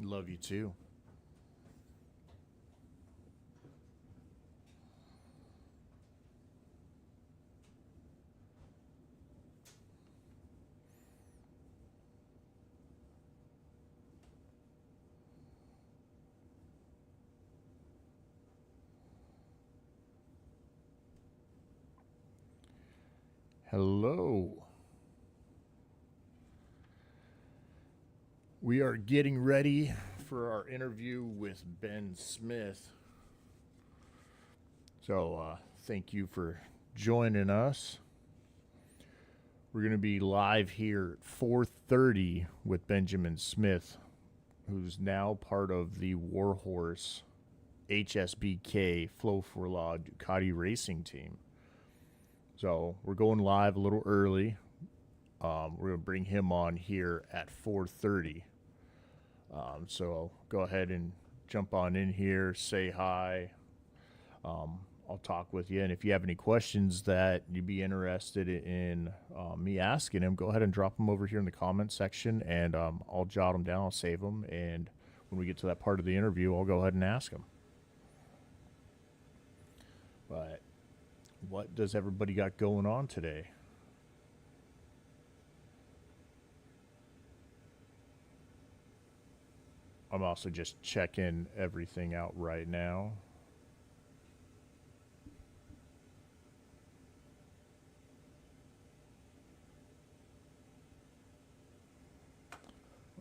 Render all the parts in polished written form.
Love you too. Hello. We are getting ready for our interview with Ben Smith. So, thank you for joining us. We're going to be live here at 4:30 with Benjamin Smith, who's now part of the Warhorse HSBK Flow for Law Ducati racing team. So, we're going live a little early. We're going to bring him on here at 4:30. So go ahead and jump on in here, say hi. I'll talk with you. And if you have any questions that you'd be interested in me asking him, go ahead and drop them over here in the comments section, and I'll jot them down, I'll save them, and when we get to that part of the interview, I'll go ahead and ask him. But what does everybody got going on today? I'm also just checking everything out right now.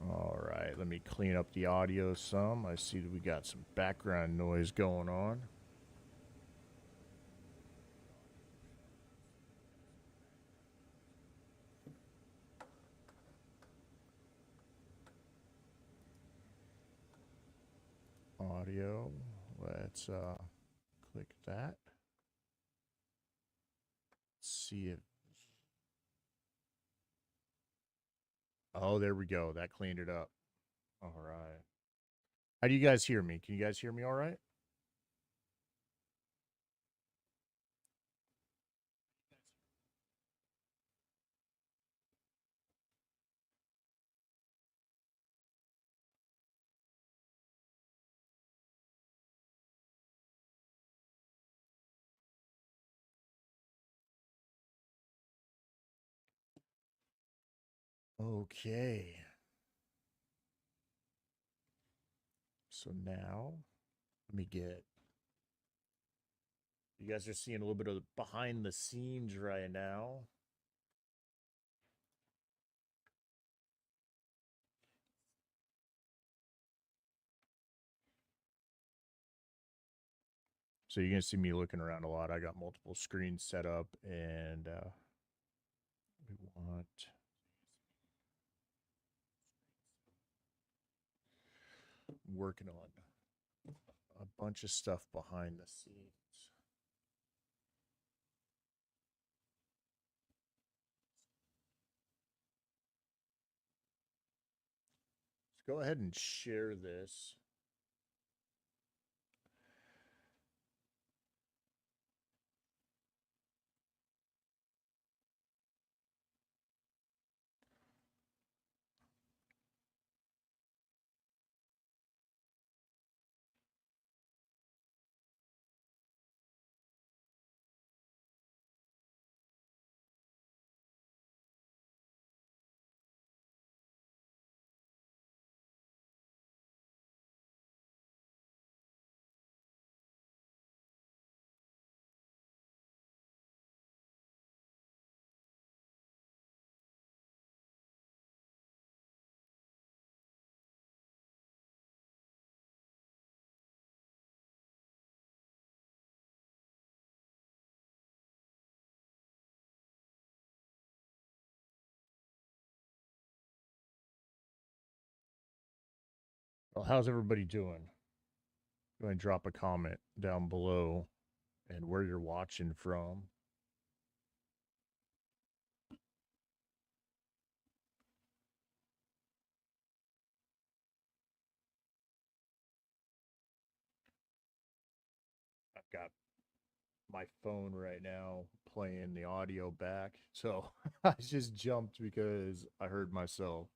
All right, let me clean up the audio some. I see that we got some background noise going on. Audio. Let's click that. See if. Oh, there we go. That cleaned it up. All right. How do you guys hear me? Can you guys hear me all right? Okay. So now, let me get. You guys are seeing a little bit of behind the scenes right now. So you're going to see me looking around a lot. I got multiple screens set up, and we want working on a bunch of stuff behind the scenes. Let's go ahead and share this. Well, how's everybody doing? Go ahead and drop a comment down below and where you're watching from. I've got my phone right now playing the audio back. So I just jumped because I heard myself.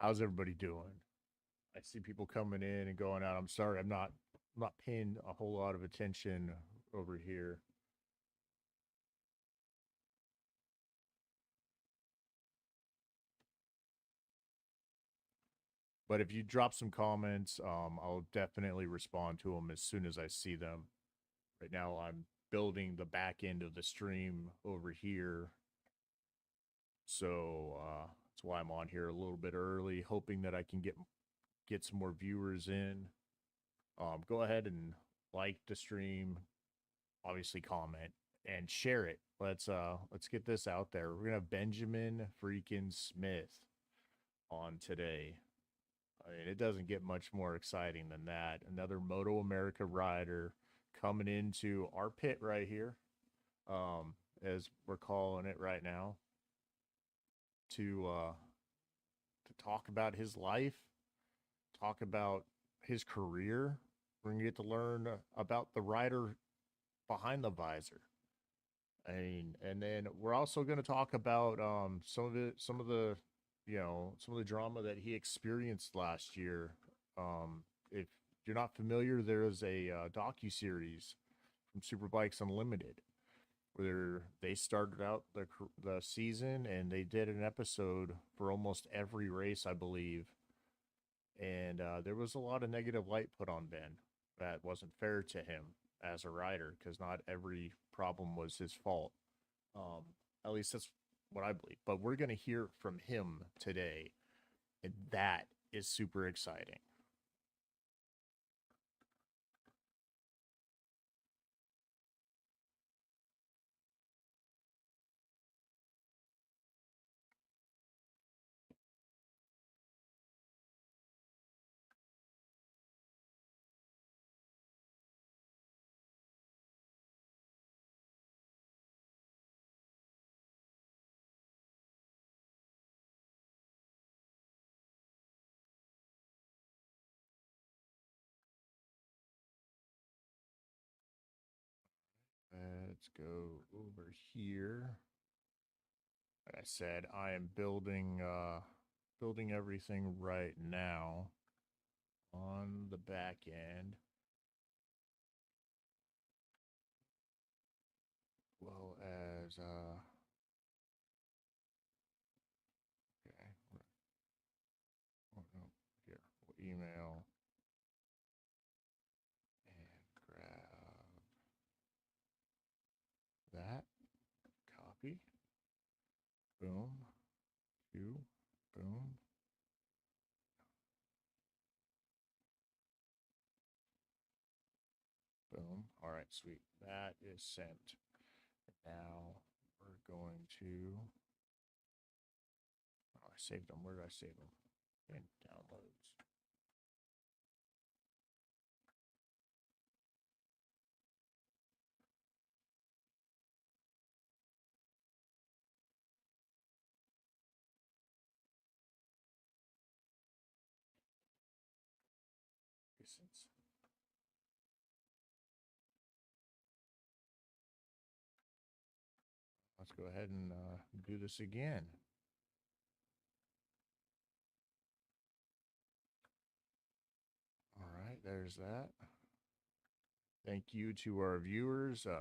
How's everybody doing? I see people coming in and going out. I'm sorry, I'm not paying a whole lot of attention over here. But if you drop some comments, I'll definitely respond to them as soon as I see them. Right now, I'm building the back end of the stream over here, so that's why I'm on here a little bit early, hoping that I can get some more viewers in. Go ahead and like the stream, obviously comment and share it. Let's get this out there. We're gonna have Benjamin freaking Smith on today. I mean, it doesn't get much more exciting than that. Another MotoAmerica rider coming into our pit right here, as we're calling it right now, to talk about his life, talk about his career. We're gonna get to learn about the rider behind the visor. I mean, and then we're also going to talk about some of the drama that he experienced last year. If you're not familiar, there is a docu series from Superbikes Unlimited where they started out the season and they did an episode for almost every race, I believe. And there was a lot of negative light put on Ben that wasn't fair to him as a rider because not every problem was his fault. Um, at least that's what I believe. But we're going to hear from him today, and that is super exciting. Let's go over here. Like I said, I am building everything right now on the back end. Well as okay. Oh, no, here. We'll email and grab that. Copy. Boom. Two. Boom. Boom. All right, sweet. That is sent. Now we're going to. Oh, I saved them. Where did I save them? In downloads. Since let's go ahead and do this again. All right, there's that. Thank you to our viewers. Go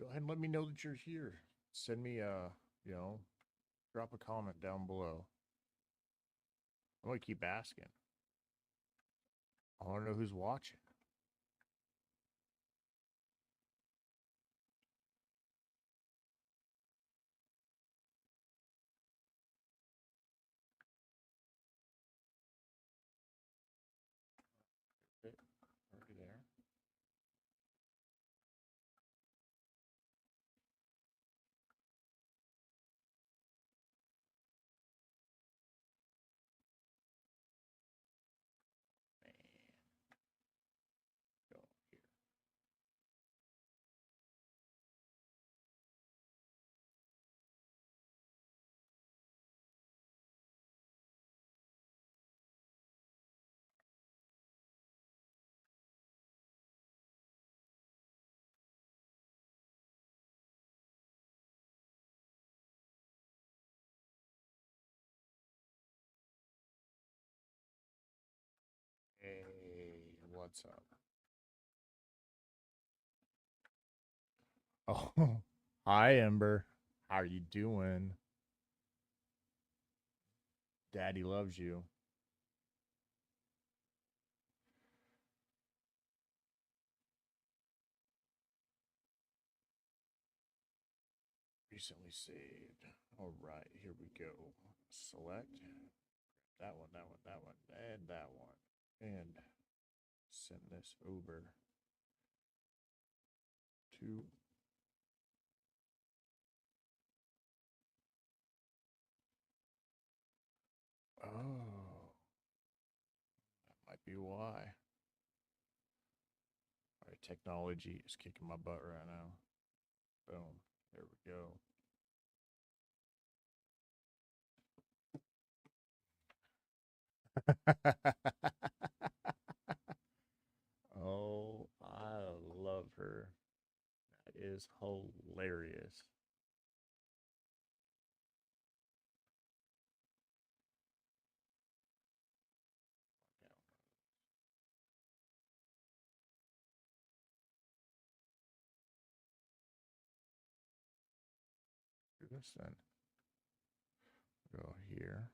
ahead and let me know that you're here. Send me you know, drop a comment down below. I'm gonna keep asking. I want to know who's watching. Already there. What's up? Oh, hi, Ember. How are you doing? Daddy loves you. Recently saved. All right, here we go. Select that one, that one, that one, and that one. And send this over to. Oh, that might be why. All right, technology is kicking my butt right now. Boom. There we go. Oh, I love her. That is hilarious. Do this then. Go here.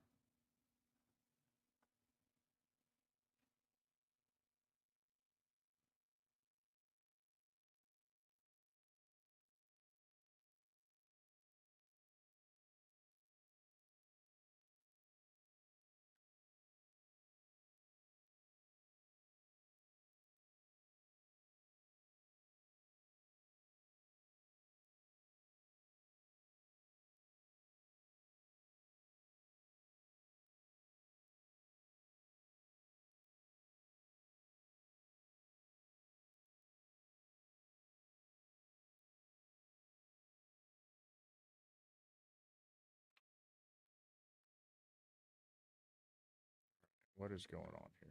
What is going on here?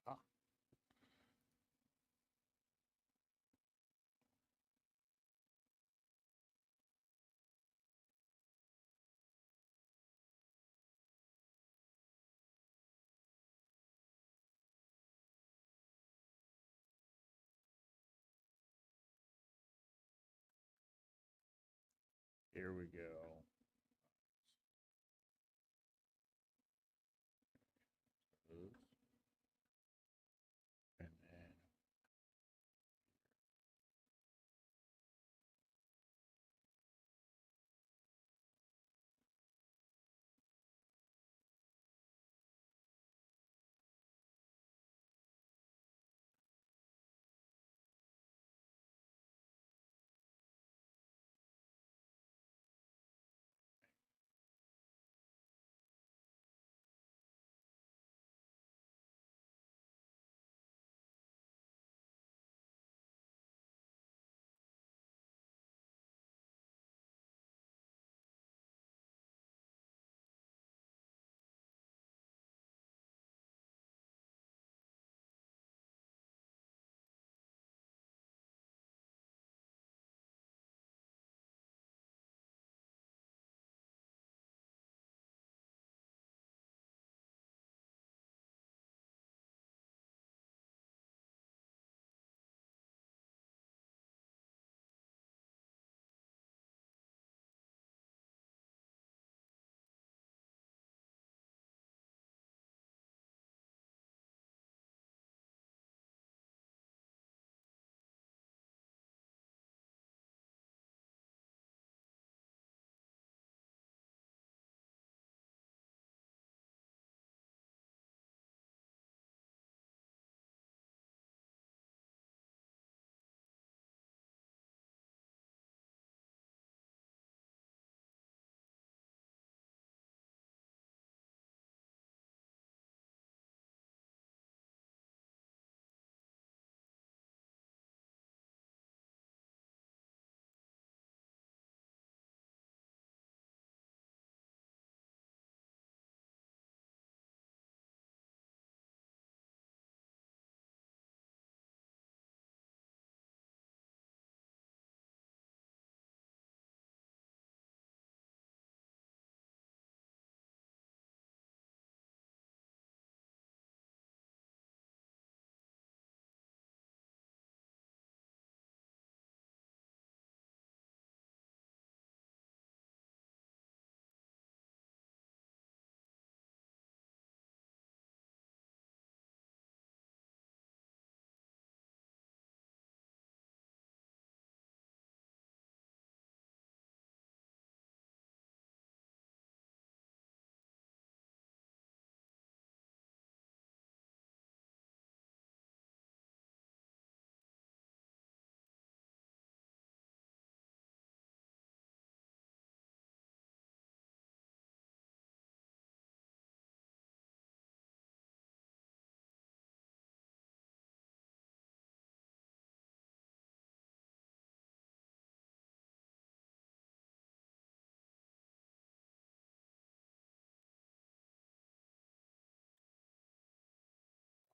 Ah, here we go. Oops. And then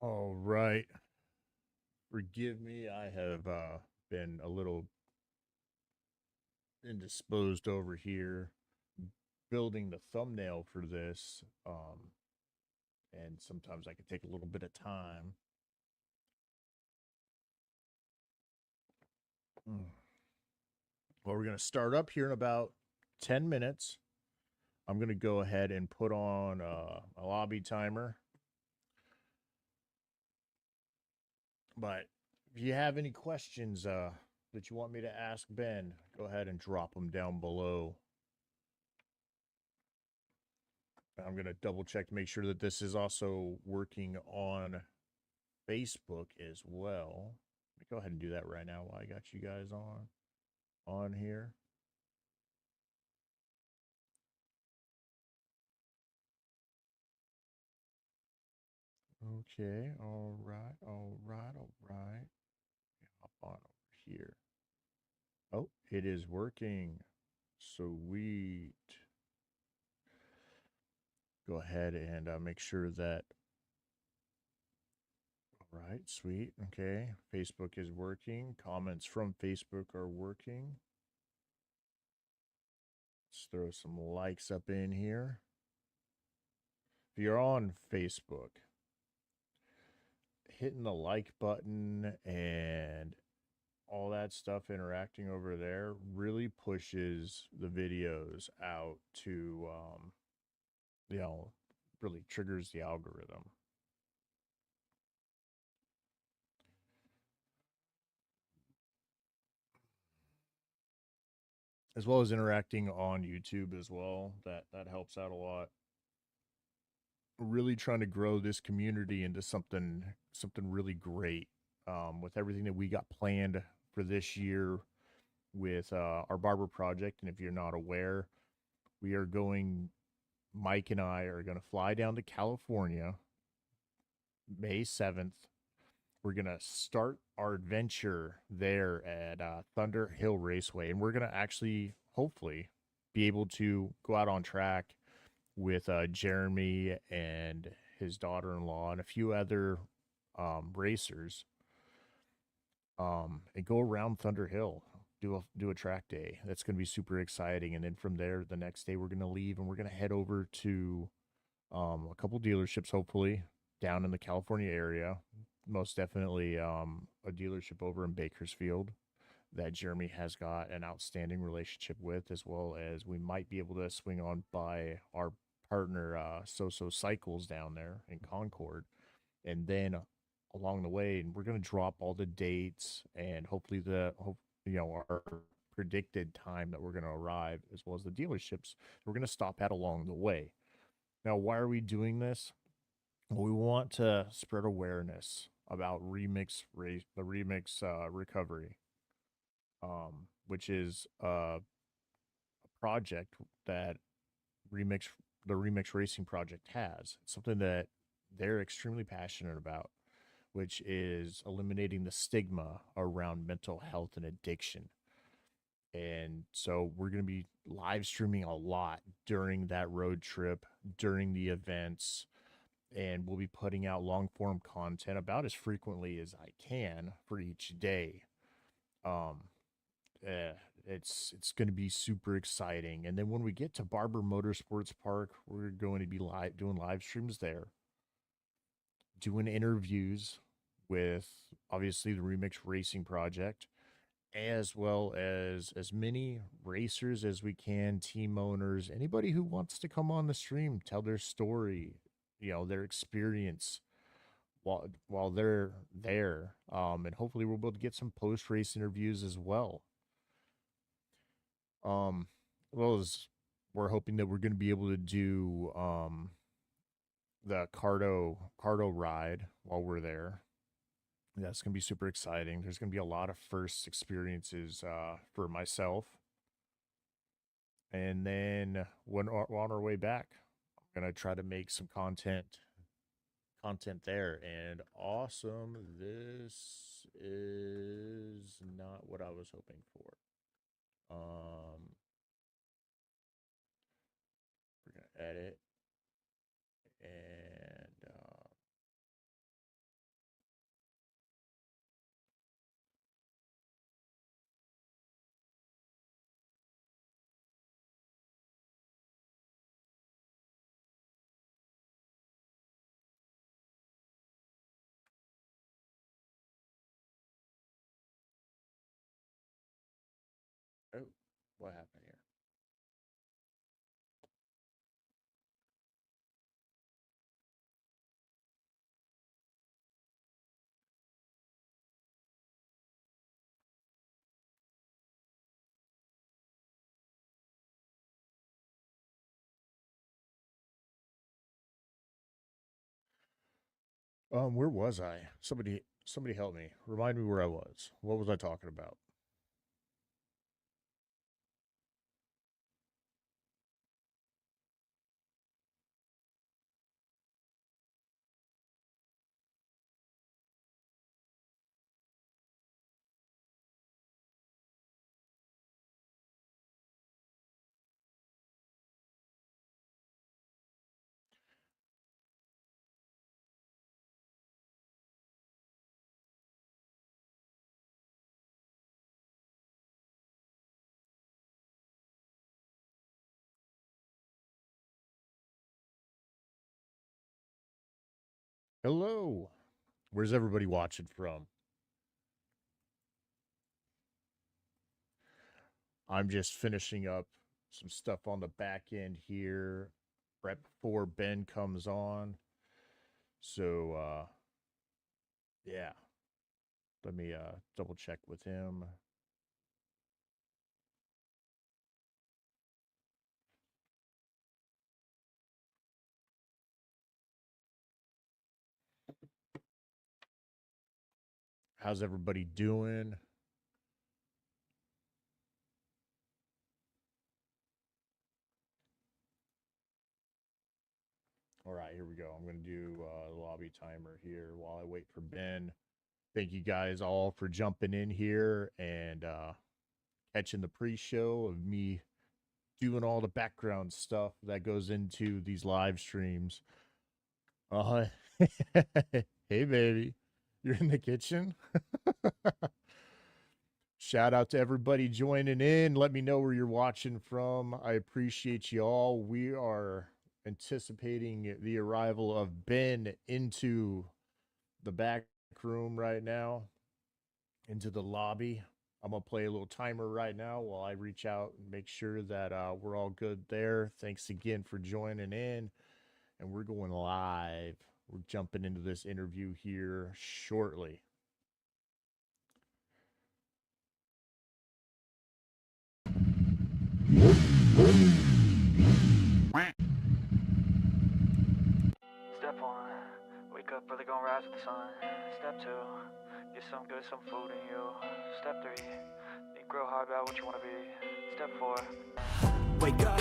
All right. Forgive me. I have been a little indisposed over here building the thumbnail for this. And sometimes I can take a little bit of time. Mm. Well, we're going to start up here in about 10 minutes. I'm going to go ahead and put on a lobby timer. But if you have any questions that you want me to ask Ben, go ahead and drop them down below. I'm going to double check to make sure that this is also working on Facebook as well. Let me go ahead and do that right now while I got you guys on here. Okay, all right, all right, all right. Hop on over here. Oh, it is working. Sweet. Go ahead and make sure that. All right, sweet. Okay, Facebook is working. Comments from Facebook are working. Let's throw some likes up in here. If you're on Facebook, hitting the like button and all that stuff interacting over there really pushes the videos out to, you know, really triggers the algorithm. As well as interacting on YouTube as well. That helps out a lot. Really trying to grow this community into something really great. With everything that we got planned for this year with our barber project, and if you're not aware, we are going. Mike and I are going to fly down to California May 7th. We're going to start our adventure there at Thunder Hill Raceway. And we're going to actually, hopefully, be able to go out on track with Jeremy and his daughter in law and a few other racers and go around Thunder Hill. Do a track day. That's going to be super exciting. And then from there, the next day, we're going to leave and we're going to head over to a couple dealerships, hopefully, down in the California area. Most definitely a dealership over in Bakersfield that Jeremy has got an outstanding relationship with, as well as we might be able to swing on by our partner, So Cycles, down there in Concord. And then along the way, and we're going to drop all the dates and hopefully our predicted time that we're going to arrive, as well as the dealerships we're going to stop at along the way. Now, why are we doing this? Well, we want to spread awareness about the remix recovery, which is a project that remix the remix racing project has. It's something that they're extremely passionate about, which is eliminating the stigma around mental health and addiction. And so we're going to be live streaming a lot during that road trip, during the events, and we'll be putting out long form content about as frequently as I can for each day. Um, uh, it's going to be super exciting. And then when we get to Barber Motorsports Park, we're going to be doing live streams there, doing interviews with obviously the Remix Racing Project, as well as many racers as we can, team owners, anybody who wants to come on the stream, tell their story, their experience while they're there. And hopefully we'll be able to get some post race interviews as well. Well as we're hoping that we're going to be able to do the cardo ride while we're there. That's going to be super exciting. There's going to be a lot of first experiences for myself. And then when we're on our way back, I'm going to try to make some content there. And awesome, this is not what I was hoping for. We're going to edit and What happened here? Where was I? Somebody help me. Remind me where I was. What was I talking about? Hello. Where's everybody watching from? I'm just finishing up some stuff on the back end here right before Ben comes on. So yeah. Let me double check with him. How's everybody doing? All right, here we go. I'm going to do a lobby timer here while I wait for Ben. Thank you guys all for jumping in here and catching the pre-show of me doing all the background stuff that goes into these live streams. Hey, baby. You're in the kitchen? Shout out to everybody joining in. Let me know where you're watching from. I appreciate you all. We are anticipating the arrival of Ben into the back room right now, into the lobby. I'm going to play a little timer right now while I reach out and make sure that we're all good there. Thanks again for joining in. And we're going live. We're jumping into this interview here shortly. Step one, wake up early, gonna rise with the sun. Step two, get some good, some food in you. Step three, think real hard about what you wanna be. Step four, wake up,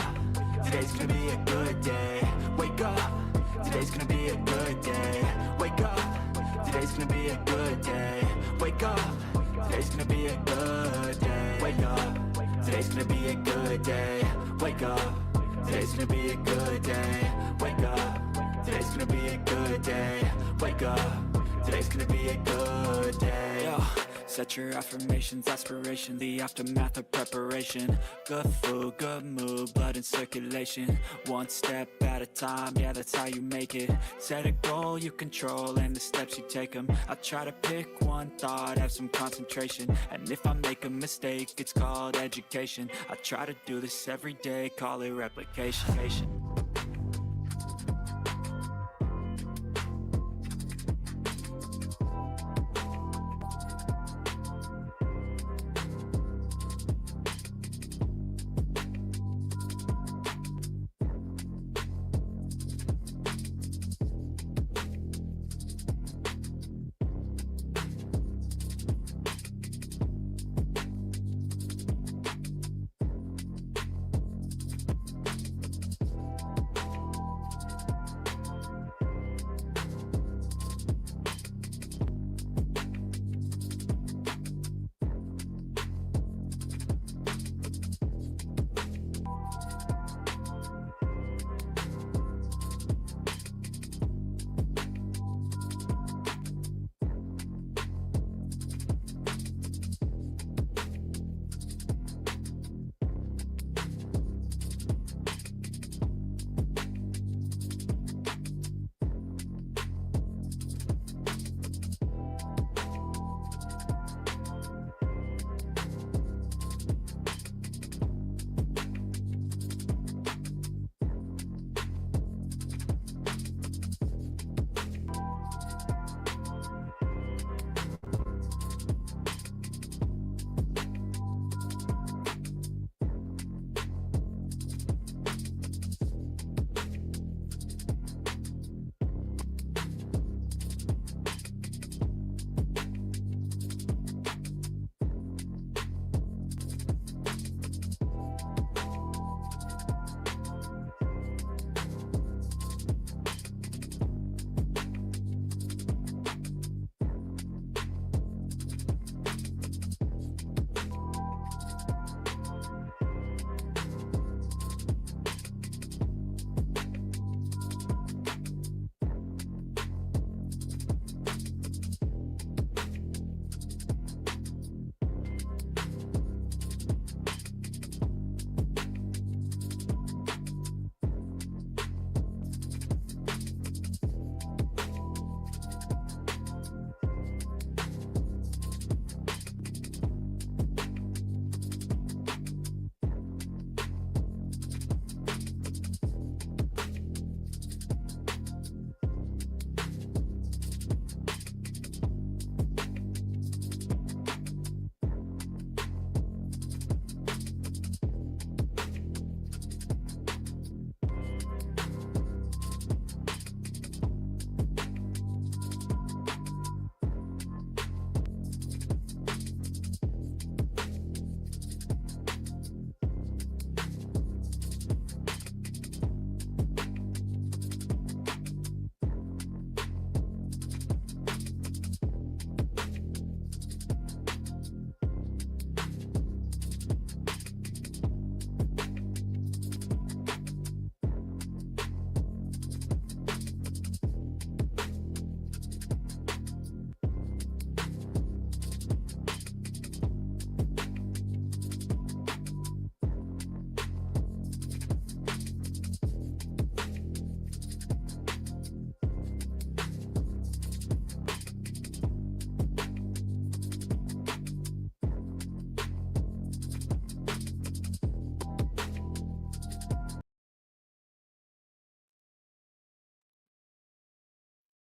today's gonna be a good day. Wake up, today's gonna be a good day. Wake up, today's gonna be a good day. Wake up, today's gonna be a good day. Wake up, today's gonna be a good day. Wake up, today's gonna be a good day. Wake up, today's gonna be a good day. Wake up, today's gonna be a good day. Yo, set your affirmations, aspiration, the aftermath of preparation. Good food, good mood, blood in circulation. One step at a time, yeah, that's how you make it. Set a goal you control and the steps you take them. I try to pick one thought, have some concentration. And if I make a mistake, it's called education. I try to do this every day, call it replication.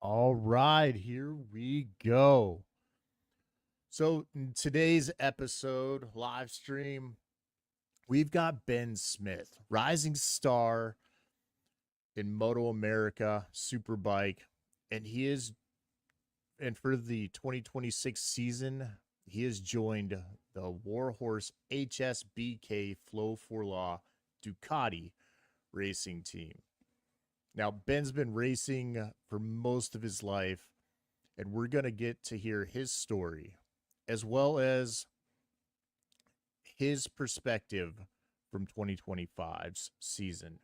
All right, here we go. So, in today's episode, live stream, we've got Ben Smith, rising star in MotoAmerica Superbike, and for the 2026 season, he has joined the Warhorse HSBK Flow for Law Ducati racing team. Now, Ben's been racing for most of his life, and we're going to get to hear his story as well as his perspective from 2025's season.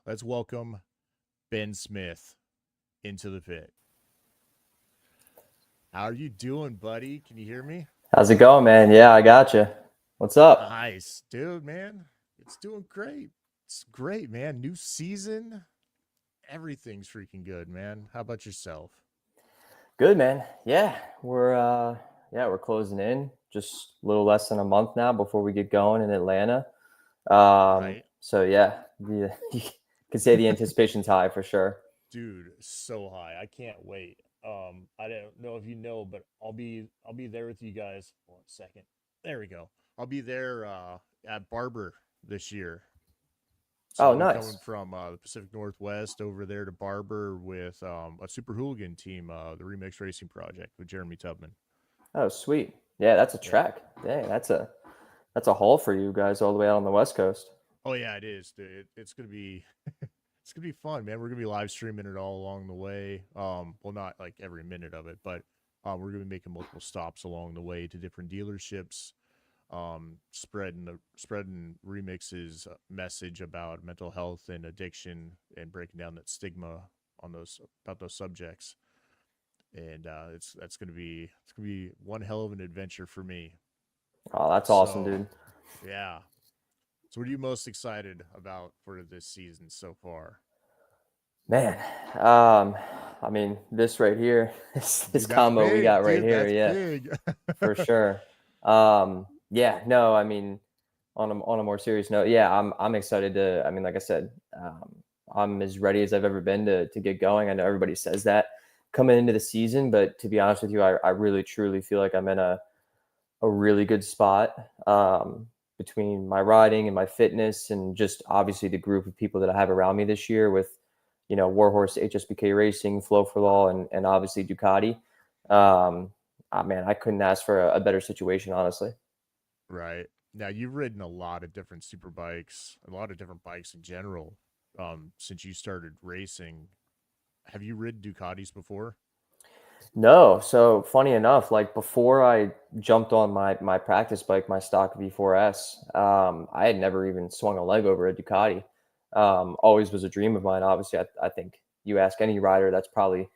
Let's welcome Ben Smith into the pit. How are you doing, buddy? Can you hear me? How's it going, man? Yeah, I got you. What's up? Nice, dude, man. It's doing great. It's great, man. New season. Everything's freaking good, man. How about yourself? Good, man. Yeah, we're closing in. Just a little less than a month now before we get going in Atlanta. Right. So yeah, you can say the anticipation's high for sure. Dude, so high. I can't wait. I don't know if you know, but I'll be there with you guys. 1 second. There we go. I'll be there at Barber this year. So Oh, nice. Coming from the Pacific Northwest over there to Barber with a super hooligan team, the Remix Racing Project with Jeremy Tubman. Oh, sweet. Yeah, that's a track. Dang, that's a haul for you guys all the way out on the West Coast. Oh yeah, it is. Dude. It's gonna be it's gonna be fun, man. We're gonna be live streaming it all along the way. Well, not like every minute of it, but we're gonna be making multiple stops along the way to different dealerships. Spreading Remix's message about mental health and addiction and breaking down that stigma on about those subjects. And it's gonna be one hell of an adventure for me. Oh, that's awesome, dude. Yeah. So what are you most excited about for this season so far? Man, I mean, this right here, this combo we got right here, yeah, big. for sure. Yeah, no, I mean, on a more serious note, yeah, I'm excited to. I mean, like I said, I'm as ready as I've ever been to get going. I know everybody says that coming into the season, but to be honest with you, I really truly feel like I'm in a really good spot between my riding and my fitness, and just obviously the group of people that I have around me this year with, you know, Warhorse HSBK Racing, Flow for Law, and obviously Ducati. Man, I couldn't ask for a better situation, honestly. Right. Now, you've ridden a lot of different super bikes, a lot of different bikes in general, since you started racing. Have you ridden Ducatis before? No. So funny enough, like before I jumped on my practice bike, my stock V4S, I had never even swung a leg over a Ducati. Always was a dream of mine. Obviously, I think you ask any rider, that's probably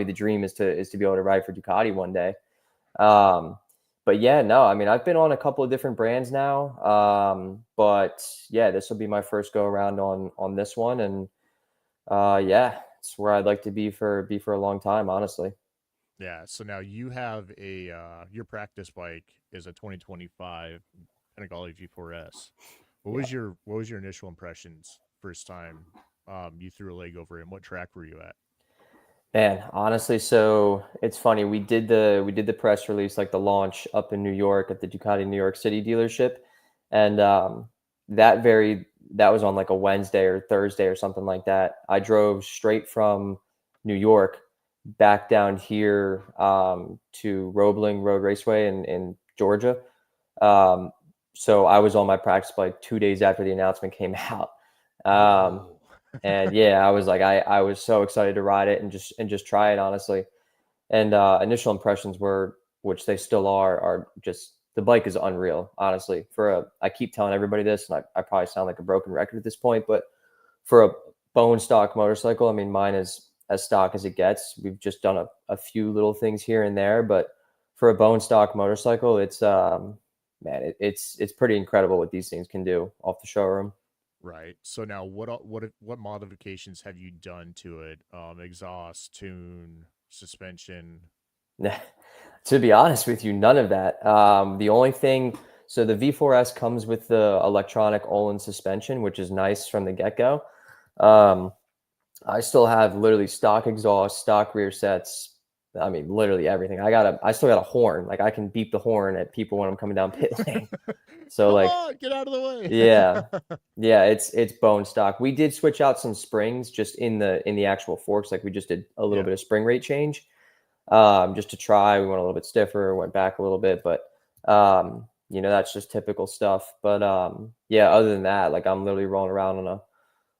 the dream is to be able to ride for Ducati one day. But yeah, no, I mean, I've been on a couple of different brands now. But yeah, this will be my first go around on this one. And yeah, it's where I'd like to be for a long time, honestly. Yeah. So now you have your practice bike is a 2025 Panigale V4 R. What was your initial impressions first time you threw a leg over it, and what track were you at? Man, honestly, so it's funny. We did the press release, like the launch up in New York at the Ducati New York City dealership, and that was on like a Wednesday or Thursday or something like that. I drove straight from New York back down here to Roebling Road Raceway in Georgia. So I was on my practice bike 2 days after the announcement came out. And yeah, I was like, I was so excited to ride it and just try it, honestly. And initial impressions were, which they still are just, the bike is unreal, honestly. I keep telling everybody this, and I probably sound like a broken record at this point, but for a bone stock motorcycle, I mean, mine is as stock as it gets. We've just done a few little things here and there, but for a bone stock motorcycle, it's man, it's pretty incredible what these things can do off the showroom. Right. So now, what modifications have you done to it? Exhaust, tune, suspension. To be honest with you, none of that. The only thing, so the V4S comes with the electronic Olin suspension, which is nice from the get-go. I still have literally stock exhaust, stock rear sets. I mean, literally everything. I still got a horn. Like I can beep the horn at people when I'm coming down pit lane. So Come like, on, get out of the way. yeah, yeah, it's bone stock. We did switch out some springs just in the actual forks. Like we just did a little Yeah. bit of spring rate change, just to try. We went a little bit stiffer, went back a little bit, but that's just typical stuff. But yeah, other than that, like I'm literally rolling around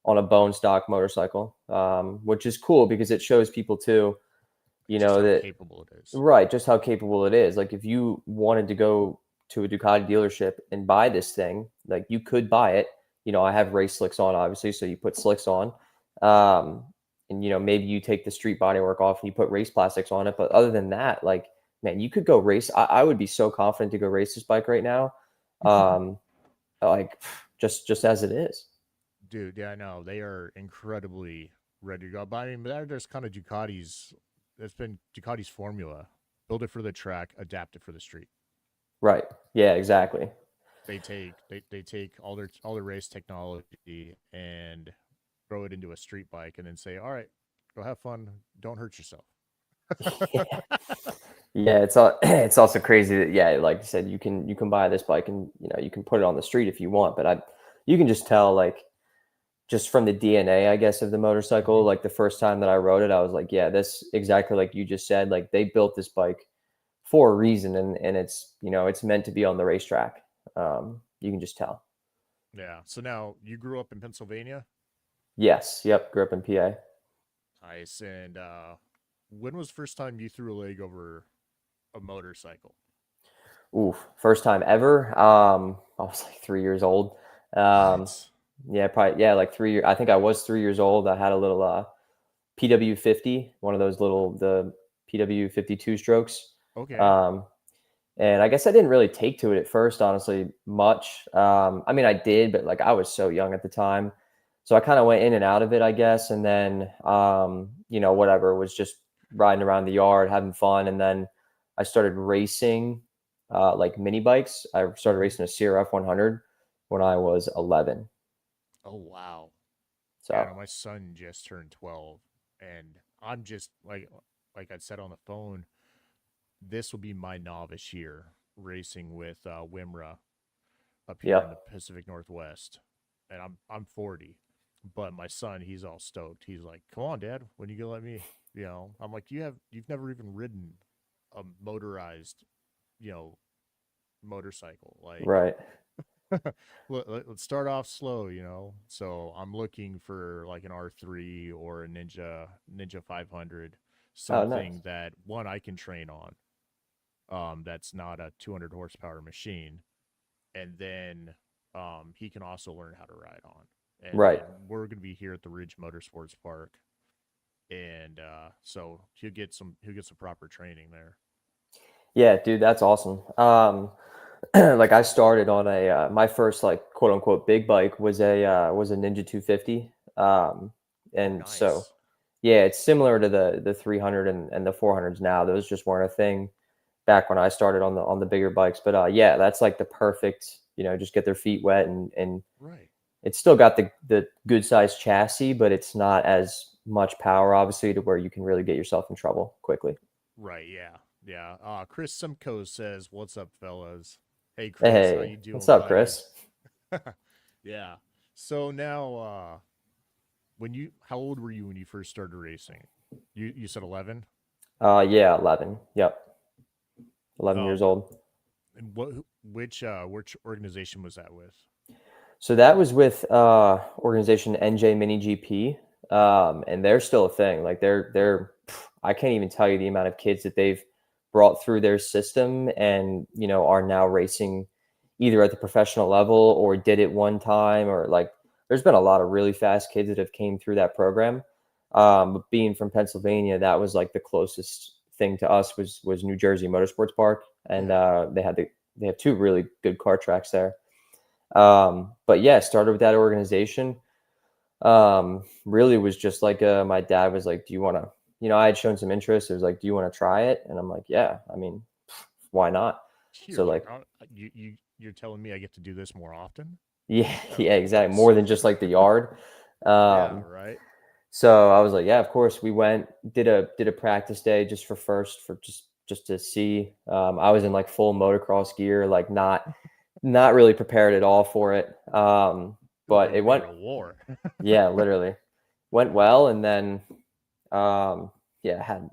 on a bone stock motorcycle, which is cool because it shows people too, Just how that capable it is. right, just how capable it is. Like if you wanted to go to a Ducati dealership and buy this thing, like you could buy it. I have race slicks on, obviously, so you put slicks on, um, and maybe you take the street bodywork off and you put race plastics on it. But other than that, like man, you could go race. I would be so confident to go race this bike right now, like just as it is. Dude, yeah, I know. They are incredibly ready to go. But I mean, there's kind of Ducati's, it's been Ducati's formula. Build it for the track, adapt it for the street. Right. Yeah, exactly. They take all their race technology and throw it into a street bike and then say, all right, go have fun. Don't hurt yourself. Yeah. Yeah, it's also crazy that, yeah, like you said, you can buy this bike and you can put it on the street if you want, but you can just tell, like, just from the DNA, I guess, of the motorcycle. Like the first time that I rode it, I was like, yeah, this exactly like you just said. Like they built this bike for a reason, and it's it's meant to be on the racetrack. You can just tell. Yeah. So now you grew up in Pennsylvania. Yes. Yep. Grew up in PA. Nice. And when was the first time you threw a leg over a motorcycle? Oof. First time ever. I was like 3 years old. What? Yeah, probably. Yeah, like 3 years. I think I was 3 years old. I had a little PW50, one of those the PW50 two-strokes. Okay. And I guess I didn't really take to it at first, honestly, much. I mean, I did, but like I was so young at the time. So I kind of went in and out of it, I guess. And then, whatever, was just riding around the yard, having fun. And then I started racing like mini bikes. I started racing a CRF 100 when I was 11. Oh, wow. So Yeah, my son just turned 12, and I'm just like I said on the phone, this will be my novice year racing with Wimra up here in yeah. the Pacific Northwest, and I'm 40, but my son, he's all stoked. He's like, "Come on, Dad, when you gonna let me?" I'm like, you've never even ridden a motorized, you know, motorcycle. Like, Right. let's start off slow. So I'm looking for like an R3 or a Ninja 500, Oh, nice. something that one I can train on. That's not a 200 horsepower machine, and then he can also learn how to ride on. And Right. then we're gonna be here at the Ridge Motorsports Park, and so he'll get some proper training there. Yeah, dude, that's awesome. Like I started on my first like quote unquote big bike was a Ninja 250. Oh, And so nice. yeah, it's similar to the 300 and the 400s now. Those just weren't a thing back when I started on the bigger bikes. But yeah, that's like the perfect, just get their feet wet and Right. it's still got the good sized chassis, but it's not as much power obviously to where you can really get yourself in trouble quickly. Right. Yeah. Yeah. Chris Simcoe says, "What's up, fellas?" Hey, Chris, how Hey, you what's doing, up, buddy? Chris? Yeah. So now, how old were you when you first started racing? You said 11. Yeah, 11. Yep. 11 years Um, old. and which organization was that with? So that was with organization NJ Mini GP, and they're still a thing. Like I can't even tell you the amount of kids that they've brought through their system, and are now racing either at the professional level or did it one time, or like there's been a lot of really fast kids that have came through that program. But being from Pennsylvania, that was like the closest thing to us was New Jersey Motorsports Park, and Yeah. they have two really good kart tracks there. But yeah, started with that organization. Really was just like, my dad was like, do you want to, I had shown some interest. It was like, do you want to try it? And I'm like, yeah, I mean, why not? You're So like, like, you're telling me I get to do this more often? yeah, That yeah, would be exactly. More than awesome. just like the yard. Yeah. Um, Right. So I was like, yeah, of course. We went, did a practice day just for first, for just to see. I was in like full motocross gear, like not really prepared at all for it. But it went, Ready to war. yeah, literally went well. And then, yeah, had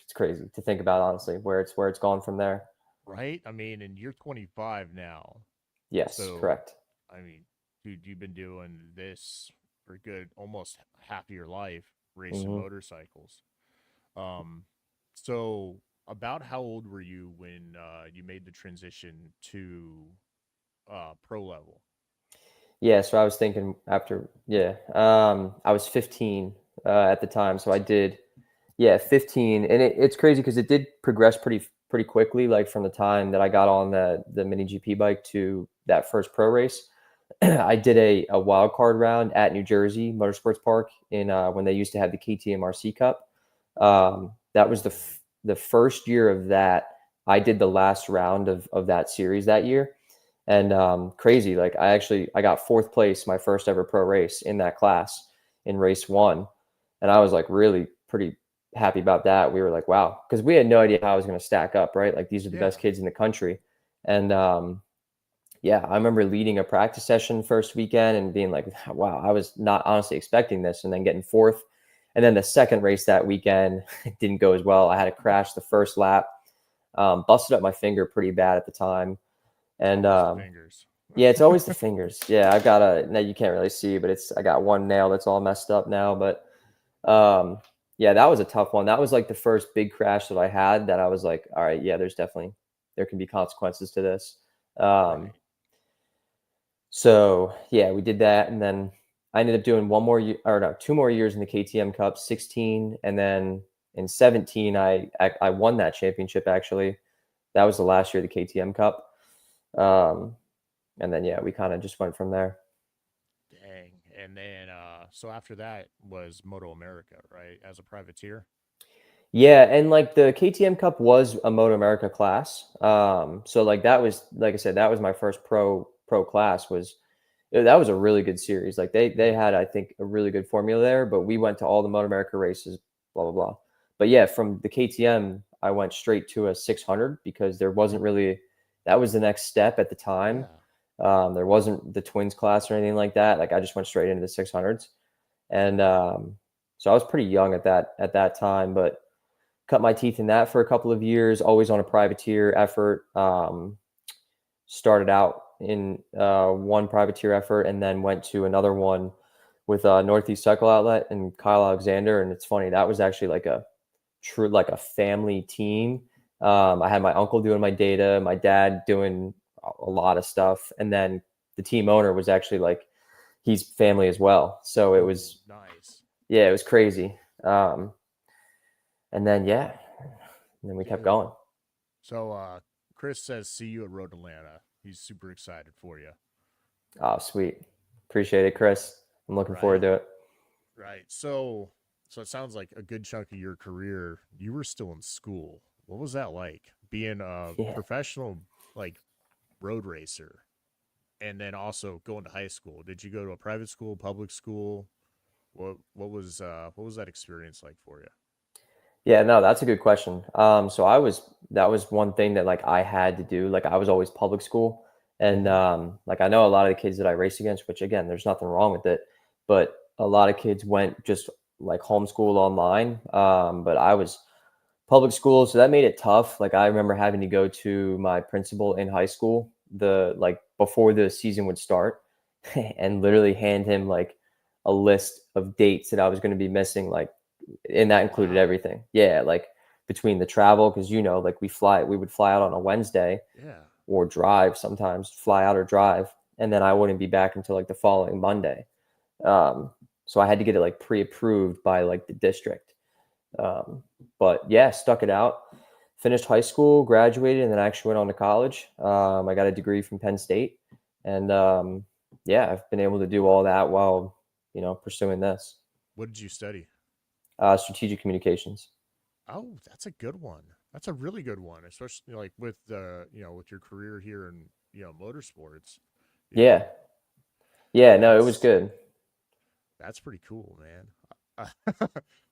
it's crazy to think about, honestly, where it's gone from there. Right? I mean, and you're 25 now. Yes, So, correct. I mean, dude, you've been doing this for good almost half of your life, racing Hmm. motorcycles. Um, so about how old were you when you made the transition to pro level? Yeah, so I was thinking after, yeah, I was 15 at the time, so I did, yeah, 15, and it's crazy because it did progress pretty quickly, like from the time that I got on the mini GP bike to that first pro race. I did a wild card round at New Jersey Motorsports Park in when they used to have the KTM RC Cup. That was the first year of that. I did the last round of that series that year, and crazy, like I got fourth place my first ever pro race in that class in race one, and I was like really pretty happy about that. We were like, wow, because we had no idea how I was going to stack up, right? Like these are the Yeah. best kids in the country, and yeah, I remember leading a practice session first weekend and being like, wow, I was not honestly expecting this, and then getting fourth. And then the second race that weekend it didn't go as well. I had to crash the first lap, busted up my finger pretty bad at the time, and Always the fingers. yeah, it's always the fingers. Yeah, I've got a now you can't really see, but I got one nail that's all messed up now. But yeah, that was a tough one. That was like the first big crash that I had that I was like, all right, yeah, there can be consequences to this. Um, Right. so yeah, we did that, and then I ended up doing one more year, or no, 2 more years in the KTM Cup, 16, and then in 17, I won that championship actually. That was the last year of the KTM Cup. Um, and then yeah, we kind of just went from there. Dang. And then so after that was MotoAmerica, right? As a privateer. Yeah, and like the KTM Cup was a MotoAmerica class. So like that was, like I said, that was my first pro class. That was a really good series. Like they had, I think, a really good formula there. But we went to all the MotoAmerica races, blah blah blah. But yeah, from the KTM, I went straight to a 600 because there wasn't really, that was the next step at the time. Yeah. There wasn't the twins class or anything like that. Like I just went straight into the 600s, and so I was pretty young at that time, but cut my teeth in that for a couple of years, always on a privateer effort. Started out in one privateer effort and then went to another one with Northeast Cycle Outlet and Kyle Alexander. And it's funny, that was actually like a true, like a family team. I had my uncle doing my data, my dad doing a lot of stuff. And then the team owner was actually like, he's family as well. So it Ooh, was, nice. yeah, it was crazy. And then, yeah, and then we kept Dude. going. So Chris says see you at Road Atlanta. He's super excited for you. Oh, sweet. Appreciate it, Chris. I'm looking forward Right. to it. Right. So it sounds like a good chunk of your career you were still in school. What was that like? Being a Yeah. professional like road racer and then also going to high school. Did you go to a private school, public school? What was that experience like for you? Yeah, no, that's a good question. So that was one thing that like I had to do. Like I was always public school. And Mhm. like I know a lot of the kids that I race against, which again, there's nothing wrong with it, but a lot of kids went just like homeschool online. But I was public school, so that made it tough. Like I remember having to go to my principal in high school, the like before the season would start, and literally hand him like a list of dates that I was going to be missing, like, and that Oh included wow. everything. Yeah, like between the travel, because like we would fly out on a Wednesday Yeah. or drive sometimes, fly out or drive, and then I wouldn't be back until like the following Monday. Um, so I had to get it like pre-approved by like the district. Um, but yeah, stuck it out. Finished high school, graduated, and then I actually went on to college. I got a degree from Penn State, and yeah, I've been able to do all that while pursuing this What did you study? strategic communications. Oh, that's a good one. That's a really good one, especially like with the, with your career here in, motorsports, you Yeah, know. yeah, no, it was That's good. That's pretty cool, man.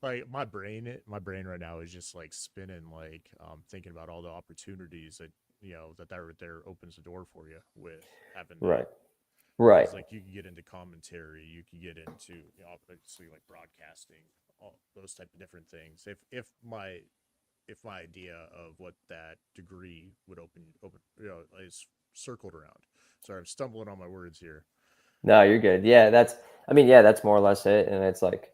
Like my brain right now is just like spinning, like thinking about all the opportunities that that right there opens the door for you with having that. Right. Right. Because like you could get into commentary, you could get into obviously like broadcasting, all those type of different things. If my idea of what that degree would open is circled around. Sorry, I'm stumbling on my words here. No, you're good. Yeah, that's more or less it. And it's like,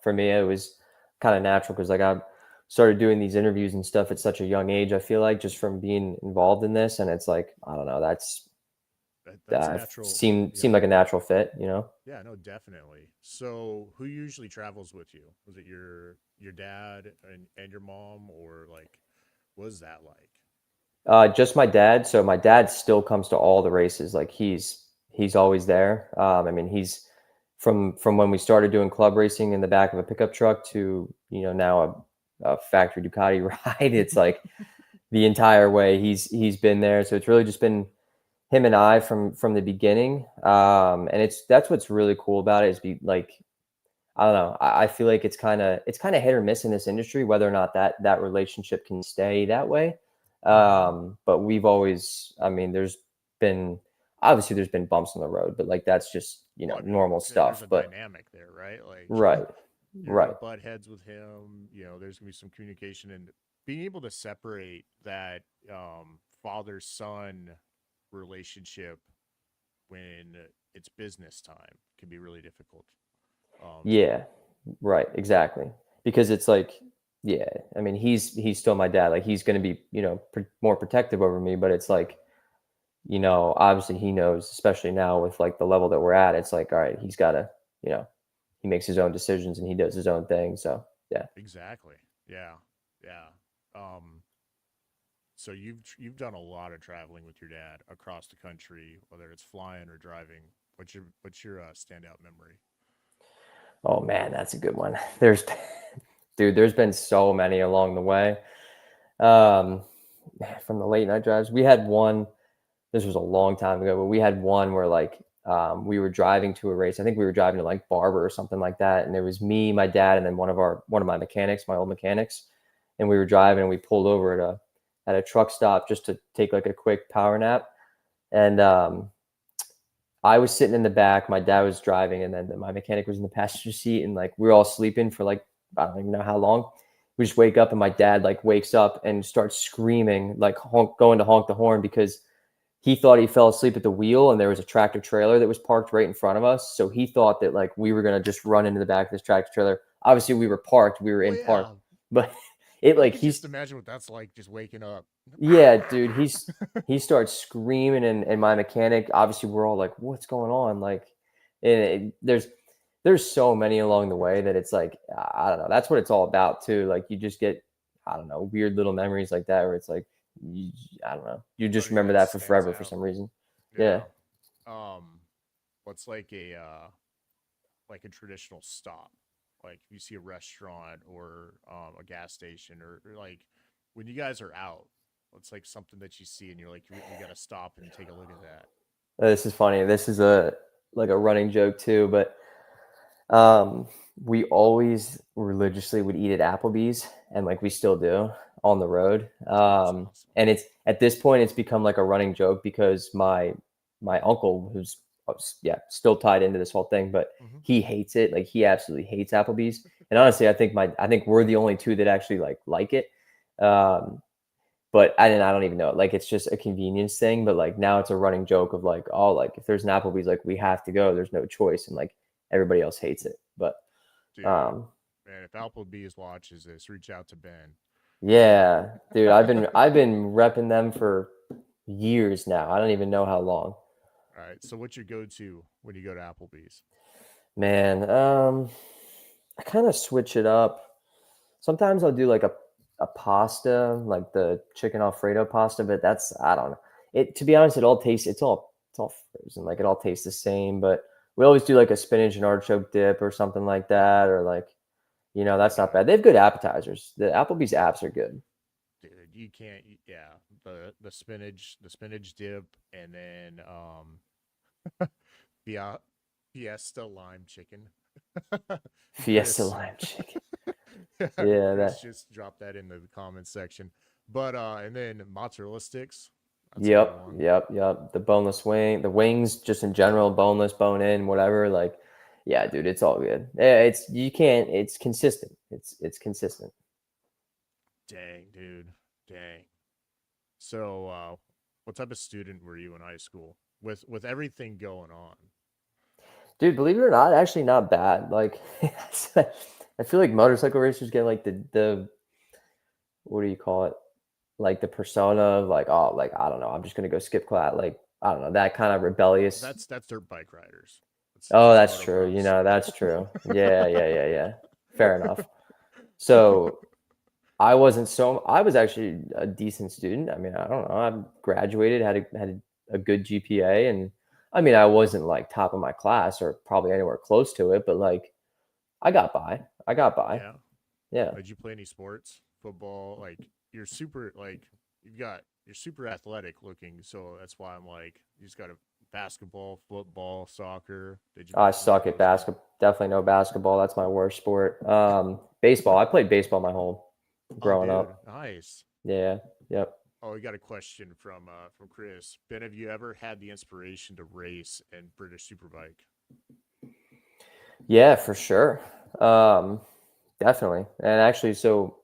for me, it was kind of natural because like I started doing these interviews and stuff at such a young age. I feel like just from being involved in this, and it's like I don't know, That's natural. seemed like a natural fit. Yeah, no, definitely. So, who usually travels with you? Was it your dad and your mom, or like, what was that like? Just my dad. So my dad still comes to all the races. Like he's always there. I mean, he's from when we started doing club racing in the back of a pickup truck to now a factory Ducati ride. It's like the entire way he's been there. So it's really just been him and I from the beginning. And that's what's really cool about it is I don't know. I feel like it's kind of hit or miss in this industry whether or not that relationship can stay that way. But we've always, I mean, there's been bumps on the road, but like that's just Well, I mean, normal stuff. there's a But dynamic there, right? Like, right, you're right, gonna butt heads with him. There's gonna be some communication, and being able to separate that father son relationship when it's business time can be really difficult. Um, yeah, right, exactly. Because it's like, yeah, I mean, he's still my dad. Like he's going to be more protective over me, but it's like obviously he knows, especially now with like the level that we're at, it's like, all right, he's got to, he makes his own decisions and he does his own thing. So yeah. exactly. Yeah. Yeah. Um, so you've done a lot of traveling with your dad across the country, whether it's flying or driving. What's your standout memory? Oh man, that's a good one. There's been so many along the way. Um, from the late night drives, we had one. This was a long time ago, but we had one where like we were driving to a race. I think we were driving to like Barber or something like that, and there was me, my dad, and then one of my mechanics, my old mechanics, and we were driving and we pulled over at a truck stop just to take like a quick power nap, and I was sitting in the back, my dad was driving, and then my mechanic was in the passenger seat, and like we were all sleeping for like I don't even know how long. We just wake up, and my dad like wakes up and starts screaming, like going to honk the horn because he thought he fell asleep at the wheel, and there was a tractor trailer that was parked right in front of us. So he thought that like we were gonna just run into the back of this tractor trailer. Obviously, we were parked, we were Well, in park, yeah, but it I like could just imagine what that's like, just waking up. yeah, dude, he starts screaming, and my mechanic, obviously we're all like, what's going on? Like, there's so many along the way that it's like, I don't know. That's what it's all about too. Like you just get, I don't know, weird little memories like that where it's like, you, I don't know. You Oh just yeah, remember it that for stands forever for out. some reason. Yeah. Yeah. What's like a traditional stop? Like if you see a restaurant or a gas station or like when you guys are out, what's like something that you see and you're like, we got to stop and take a look at that. This is funny. This is a running joke too, but um, we always religiously would eat at Applebee's, and like we still do on the road. That's awesome. And it's at this point it's become like a running joke because my uncle, who's still tied into this whole thing, but Hmm. he hates it. Like he absolutely hates Applebee's. And honestly, I think we're the only two that actually like it. Um, but I don't even know. Like it's just a convenience thing. But like now it's a running joke of like, oh, like if there's an Applebee's, like we have to go. There's no choice, and like everybody else hates it. But Dude, um, man, if Applebee's watches this, reach out to Ben. yeah, dude, I've been repping them for years now. I don't even know how long. All right. So what's your go-to when you go to Applebee's? Man, I kind of switch it up. Sometimes I'll do like a pasta, like the chicken Alfredo pasta, but that's I don't know. It to be honest, it's all frozen. Like it all tastes the same, but we always do like a spinach and artichoke dip or something like that, or like that's not Okay. bad. They have good appetizers. The Applebee's apps are good. Dude, you can't. Yeah, the spinach dip, and then the Fiesta lime chicken. Fiesta Chris, lime chicken. Yeah, Chris that. just dropped that in the comments section. But and then mozzarella sticks. That's a good Yep, one. yep. The boneless wing, the wings, just in general, boneless, bone in, whatever. Like, yeah, dude, it's all good. It's you can't. It's consistent. It's consistent. Dang, dude. Dang. So, what type of student were you in high school with everything going on? Dude, believe it or not, actually not bad. Like, I feel like motorcycle racers get like the what do you call it? Like the persona of like, oh, like I don't know, I'm just gonna go skip class. Like I don't know, that kind of rebellious. That's dirt bike riders. Oh, That's that's true. You motocross. know, that's true. Yeah. Fair enough. So I wasn't so. I was actually a decent student. I mean, I don't know. I graduated, had a good GPA, and I mean, I wasn't like top of my class or probably anywhere close to it, but like I got by. I got by. Yeah. Yeah. Did you play any sports? Football? Like you're super like you're super athletic looking, so that's why I'm like you just got a basketball, football, soccer. Did you I play any of suck at those things? basketball. Definitely no basketball. That's my worst sport. Baseball. I played baseball my whole Oh, growing dude, up. nice. Yeah. Yep. Oh, we got a question from Chris. Ben, have you ever had the inspiration to race in British Superbike? Yeah, for sure. Definitely. And actually, so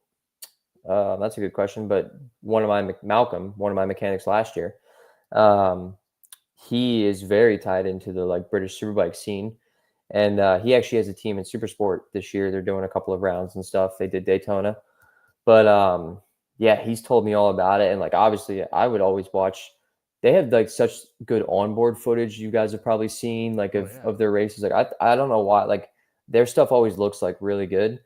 that's a good question. But Malcolm, one of my mechanics last year, um, he is very tied into the like British Superbike scene, and he actually has a team in Supersport this year. They're doing a couple of rounds and stuff. They did Daytona, but yeah, he's told me all about it. And like obviously, I would always watch. They have like such good onboard footage. You guys have probably seen like Oh of yeah. of their races. Like I don't know why like their stuff always looks like really good.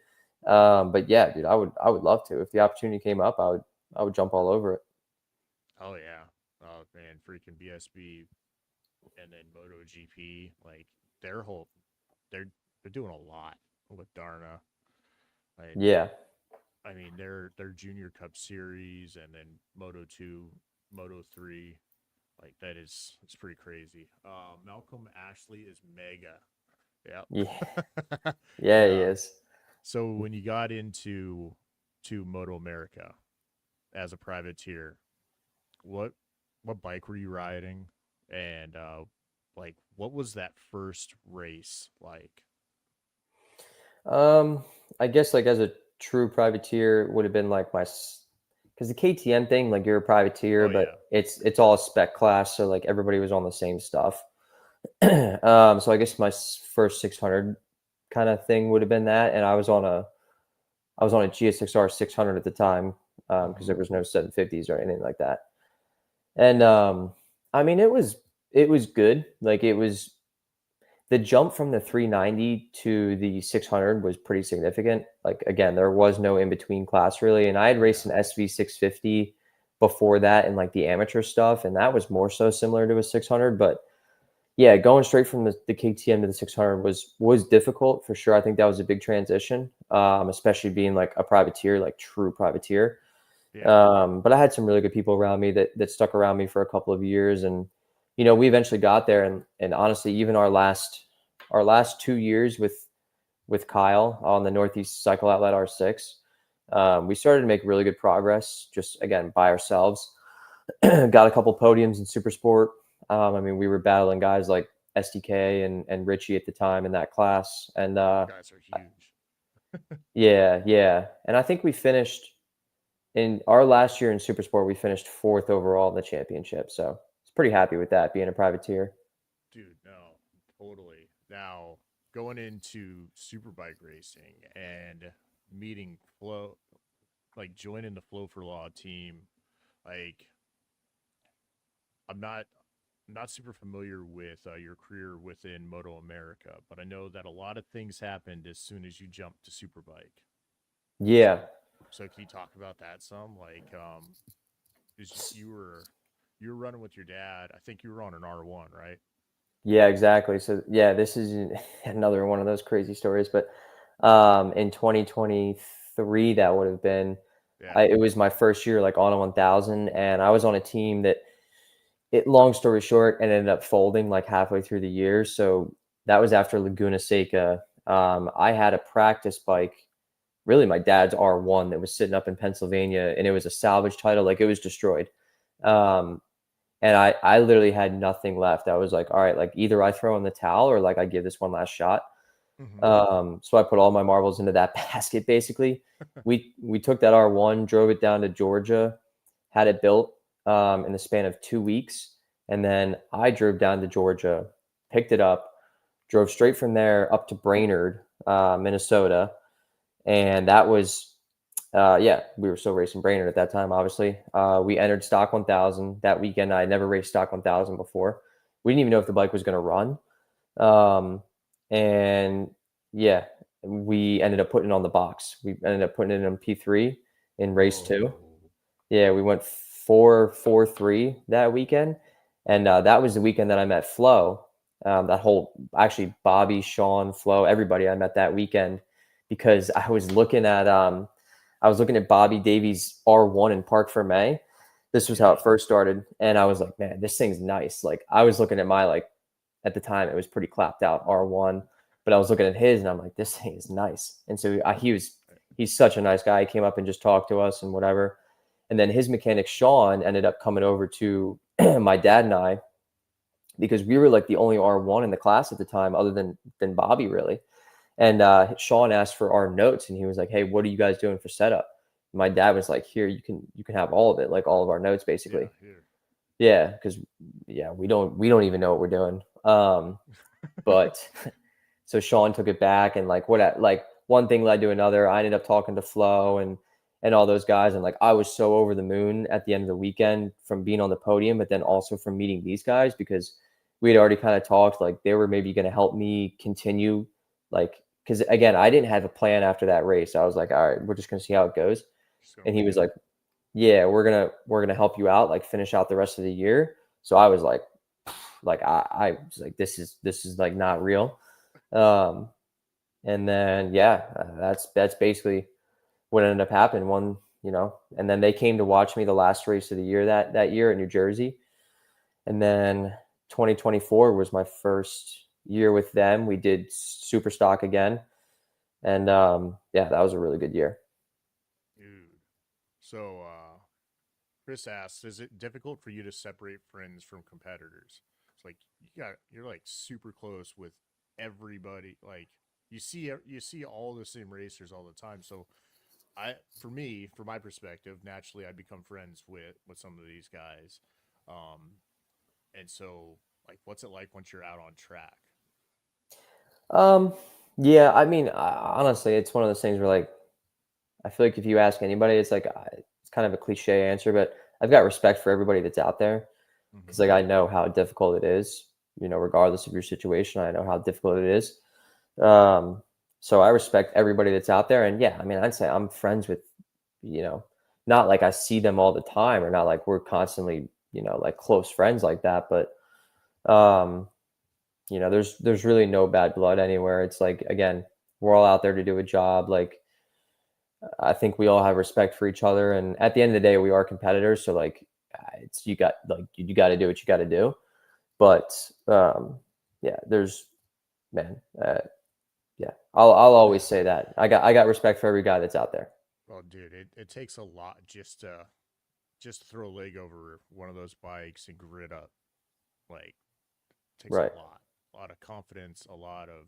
But yeah, dude, I would love to if the opportunity came up. I would jump all over it. Oh yeah. Oh man, freaking BSB and then MotoGP, like their whole they're they're doing a lot with Darna. Like Yeah, I mean their Junior Cup series and then Moto 2, Moto 3, like that is it's pretty crazy. Malcolm Ashley is mega. yeah, Yeah. yeah. He Yeah. is. So when you got into to MotoAmerica as a privateer, what what bike were you riding, and like what was that first race like? Um, I guess like as a true privateer it would have been like because the KTM thing, like you're a privateer, Oh but yeah. it's all spec class, so like everybody was on the same stuff. So I guess my first 600 kind of thing would have been that, and I was on a GSXR 600 at the time because there was no 750s or anything like that. And I mean, it was good. Like it was the jump from the 390 to the 600 was pretty significant. Like again, there was no in between class really, and I had raced Yeah. an SV 650 before that in like the amateur stuff, and that was more so similar to a 600. But yeah, going straight from the KTM to the 600 was difficult for sure. I think that was a big transition, especially being like a privateer, like true privateer. Yeah. But I had some really good people around me that stuck around me for a couple of years, and we eventually got there. And honestly, even our last 2 years with Kyle on the Northeast Cycle Outlet R6, we started to make really good progress. Just again by ourselves, got a couple podiums in Super Sport. I mean, we were battling guys like SDK and Richie at the time in that class, and Guys are huge. yeah, and I think we finished. In our last year in Supersport, we finished fourth overall in the championship. So I was pretty happy with that being a privateer. Dude, no, totally. Now, going into superbike racing and meeting Flo, like joining the Flow for Law team, like I'm not super familiar with your career within Moto America, but I know that a lot of things happened as soon as you jumped to superbike. Yeah, So, so can you talk about that some? Like, is you were running with your dad. I think you were on an R1, right? yeah, exactly. So yeah, this is another one of those crazy stories. But in 2023, that would have been. Yeah. It was my first year like on a 1000, and I was on a team that. Long story short, it ended up folding like halfway through the year. So That was after Laguna Seca. I had a practice bike, really my dad's R1 that was sitting up in Pennsylvania, and it was a salvage title, like it was destroyed. And I literally had nothing left. I was like, all right, like either I throw in the towel or like I give this one last shot. So I put all my marbles into that basket. Basically, we took that R1, drove it down to Georgia, had it built in the span of 2 weeks, and then I drove down to Georgia, picked it up, drove straight from there up to Brainerd, Minnesota, and that was we were still racing Brainerd at that time. Obviously, we entered Stock 1000 that weekend. I had never raced Stock 1000 before. We didn't even know if the bike was going to run. And yeah, we ended up putting it on the box. We ended up putting it in P3 in race 2. Yeah, we went 4-4-3 that weekend. And that was the weekend that I met Flo. Actually Bobby, Sean, Flo, everybody I met that weekend, because I was looking at Bobby Davies R1 in Park Ferme. This was how it first started. And I was like, man, this thing's nice. Like I was looking at my, like at the time it was pretty clapped out R1, but I was looking at his and I'm like, this thing is nice. And so he's such a nice guy. He came up and just talked to us and whatever. And then his mechanic, Sean, ended up coming over to my dad and I, because we were like the only R1 in the class at the time other than Bobby really. And Sean asked for our notes and he was like, hey, what are you guys doing for setup? My dad was like, here, you can have all of it, like all of our notes basically. Yeah, because we don't even know what we're doing. But so Sean took it back, and like one thing led to another. I ended up talking to Flo and all those guys, and like I was so over the moon at the end of the weekend from being on the podium, but then also from meeting these guys, because we had already kind of talked like they were maybe going to help me continue, like, because again, I didn't have a plan after that race. I was like, all right, we're just going to see how it goes. And he was like, yeah, we're going to help you out, like finish out the rest of the year. So I was like I was like, this is like not real. And then, that's basically what ended up happening. And then they came to watch me the last race of the year that year in New Jersey. And then 2024 was my first year with them. We did super stock again. And that was a really good year. Dude. So Chris asks, is it difficult for you to separate friends from competitors? It's like you're like super close with everybody. Like you see all the same racers all the time. So from my perspective, naturally I become friends with some of these guys. And so like, what's it like once you're out on track? Yeah, I mean, honestly, it's one of those things where like, I feel like if you ask anybody, it's like, it's kind of a cliche answer, but I've got respect for everybody that's out there, because like I know how difficult it is, regardless of your situation. I know how difficult it is. So I respect everybody that's out there. And yeah, I mean, I'd say I'm friends with, not like I see them all the time, or not like we're constantly, like close friends like that. But, there's really no bad blood anywhere. It's like, again, we're all out there to do a job. Like, I think we all have respect for each other. And at the end of the day, we are competitors. So like, you got to do what you got to do. But, I'll always say that I got respect for every guy that's out there. Well, dude, it takes a lot just to throw a leg over one of those bikes and grit up. Like, it takes Right. a lot of confidence, a lot of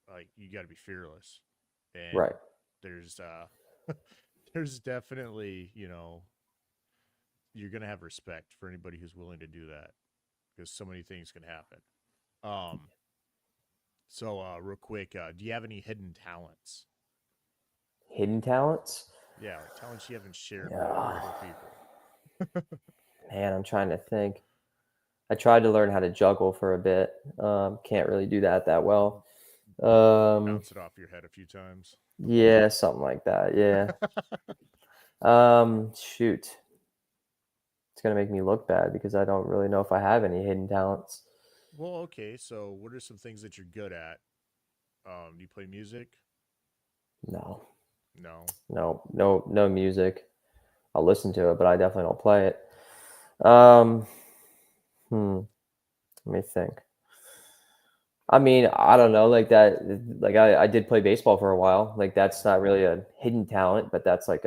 like, you got to be fearless. And Right. there's there's definitely, you're gonna have respect for anybody who's willing to do that, because so many things can happen. So real quick, do you have any hidden talents? Hidden talents? Yeah, like talents you haven't shared with other people. Man, I'm trying to think. I tried to learn how to juggle for a bit. Can't really do that well. Bounce it off your head a few times. Yeah, something like that. Yeah. Shoot. It's gonna make me look bad because I don't really know if I have any hidden talents. Well, okay. So, what are some things that you're good at? Do you play music? No. No. No music. I'll listen to it, but I definitely don't play it. Let me think. I mean, I don't know, like that. Like I did play baseball for a while. Like that's not really a hidden talent, but that's like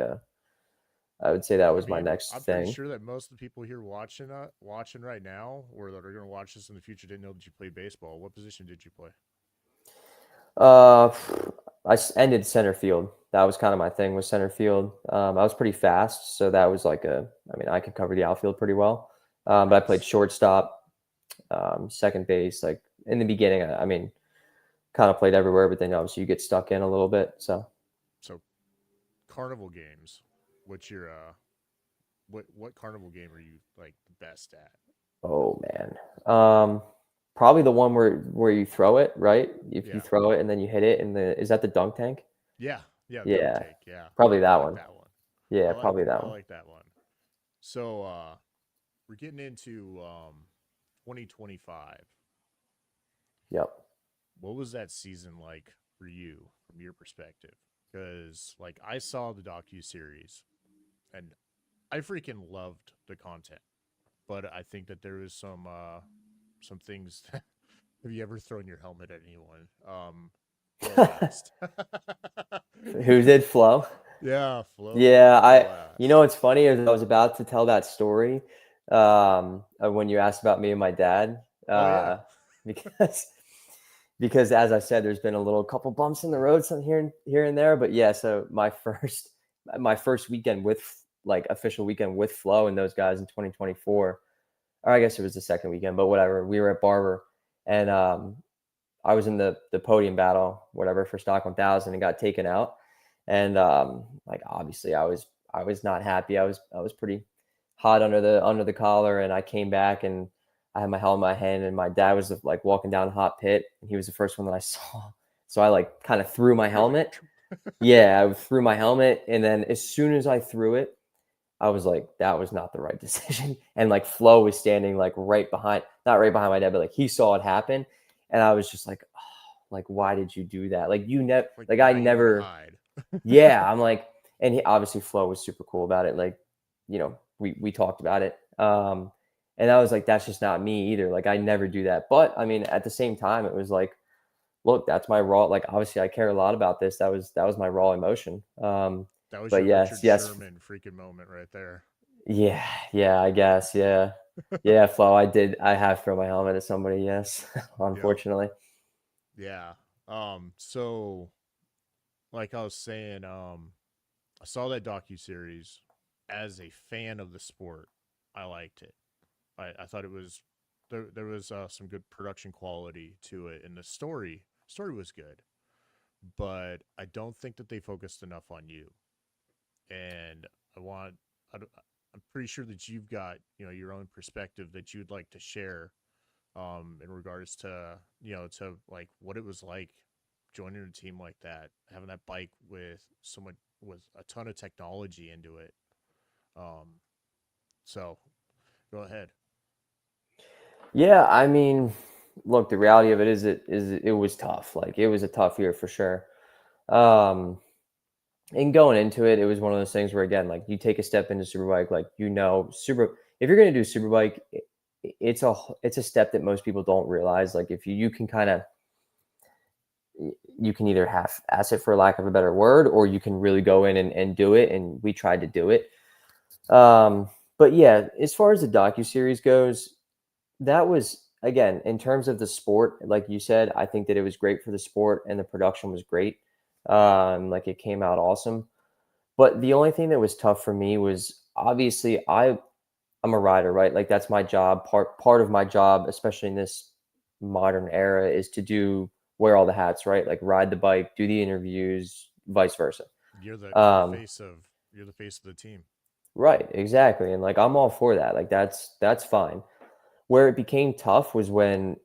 I would say that I was my mean, next I'm pretty thing. sure that most of the people here watching right now, or that are going to watch this in the future, didn't know that you played baseball. What position did you play? Uh, ended center field. That was kind of my thing, was center field. I was pretty fast, so that was like I mean, I could cover the outfield pretty well. But I played Nice. shortstop, second base. Like in the beginning, I mean, kind of played everywhere, but then obviously you get stuck in a little bit. So, So, carnival games. What's your what carnival game are you like the best at? oh man, probably the one where you throw it, right? If you Yeah. throw it and then you hit it, and is that the dunk tank? Yeah. Yeah. Dunk Yeah, tank. Yeah. probably I that like one. that one. Yeah, probably that I one. like that one. So, we're getting into 2025. Yep. What was that season like for you from your perspective? Because like I saw the docu series and I freaking loved the content, but I think that there was some things. Have you ever thrown your helmet at anyone? Flo asked. Who did Flo? Yeah, Flo. Yeah, Flo you know asked. what's funny is I was about to tell that story when you asked about me and my dad Oh yeah. because as I said, there's been a little couple bumps in the road, some here and there, but yeah. So my first weekend with like official weekend with Flo and those guys in 2024, or I guess it was the second weekend, but whatever. We were at Barber, and I was in the podium battle, whatever, for stock 1000 and got taken out. And like obviously I was not happy. I was pretty hot under the collar, and I came back and I had my helmet in my hand, and my dad was like walking down hot pit, and he was the first one that I saw. So I like kind of threw my You're like, helmet. Yeah, I threw my helmet, and then as soon as I threw it, I was like, that was not the right decision. And like Flo was standing like right behind, not right behind my dad, but like he saw it happen. And I was just like, oh, like, why did you do that? Like you never, like like I why you even never, hide? yeah, I'm like, and obviously Flo was super cool about it. Like, we talked about it. And I was like, that's just not me either. Like I never do that. But I mean, at the same time, it was like, look, that's my raw, like, obviously I care a lot about this. That was my raw emotion. That was But your yes, Richard yes, Sherman freaking moment right there. yeah, yeah, I guess, yeah. Yeah, Flo, I have thrown my helmet at somebody, yes, Yep. unfortunately. Yeah. So like I was saying, I saw that docu series. As a fan of the sport, I liked it. I thought it was there was some good production quality to it, and the story was good. But I don't think that they focused enough on you. And I want I'm pretty sure that you've got your own perspective that you'd like to share in regards to to like what it was like joining a team like that, having that bike with someone with a ton of technology into it. Um, so go ahead. Yeah, I mean, look, the reality of it is it was tough. Like it was a tough year for sure. Um, and going into it, it was one of those things where again, like you take a step into Superbike, like super if you're gonna do Superbike, it's a step that most people don't realize. Like if you can kind of you can either half ass it for lack of a better word, or you can really go in and do it. And we tried to do it. But yeah, as far as the docu-series goes, that was again, in terms of the sport, like you said, I think that it was great for the sport and the production was great. Like it came out awesome. But the only thing that was tough for me was obviously I'm a rider, right? Like that's my job. Part of my job, especially in this modern era, is to wear all the hats, right? Like ride the bike, do the interviews, vice versa. You're the Um, face of the team. right, exactly. And like I'm all for that. Like that's fine. Where it became tough was when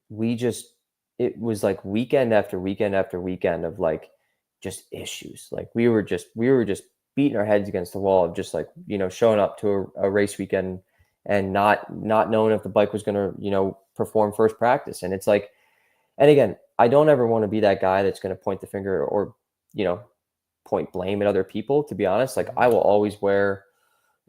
we just it was like weekend after weekend after weekend of like just issues. Like we were just beating our heads against the wall of just like, showing up to a race weekend and not knowing if the bike was going to, perform first practice. And it's like, and again, I don't ever want to be that guy that's going to point the finger or, you know, point blame at other people, to be honest. Like Mm-hmm. I will always wear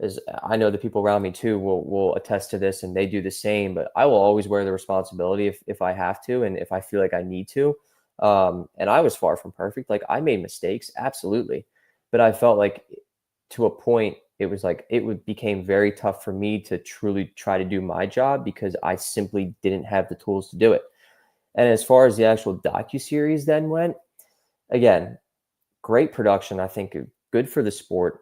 As I know the people around me too will attest to this, and they do the same. But I will always wear the responsibility if I have to, and if I feel like I need to. And I was far from perfect. Like I made mistakes, absolutely, but I felt like to a point it was like became very tough for me to truly try to do my job because I simply didn't have the tools to do it. And as far as the actual docuseries then went, again, great production. I think good for the sport.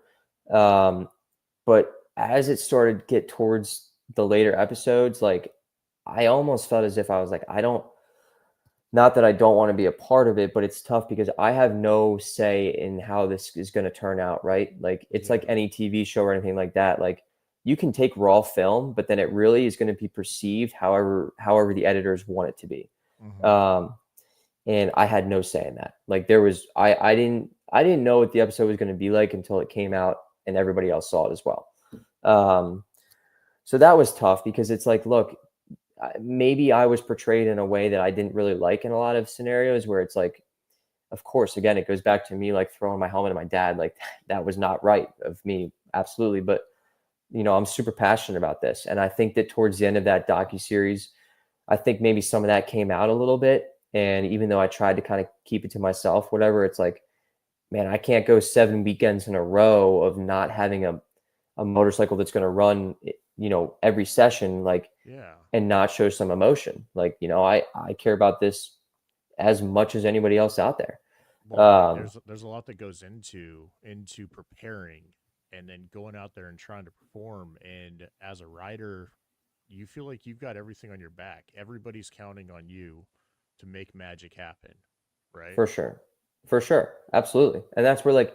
But as it started to get towards the later episodes, like I almost felt as if I was like, not that I don't want to be a part of it, but it's tough because I have no say in how this is going to turn out, right? Like it's like any TV show or anything like that. Like you can take raw film, but then it really is going to be perceived however the editors want it to be. And I had no say in that. Like there was I didn't know what the episode was going to be like until it came out and everybody else saw it as well. So that was tough because it's like, look, maybe I was portrayed in a way that I didn't really like in a lot of scenarios where it's like, of course, again, it goes back to me like throwing my helmet at my dad. Like that was not right of me. Absolutely. But, I'm super passionate about this. And I think that towards the end of that docuseries, I think maybe some of that came out a little bit. And even though I tried to kind of keep it to myself, whatever, it's like, man, I can't go 7 weekends in a row of not having a motorcycle that's going to run, every session, like, and not show some emotion. Like, I care about this as much as anybody else out there. Well, there's a lot that goes into preparing and then going out there and trying to perform. And as a rider, you feel like you've got everything on your back. Everybody's counting on you to make magic happen, right? For sure, absolutely. And that's where like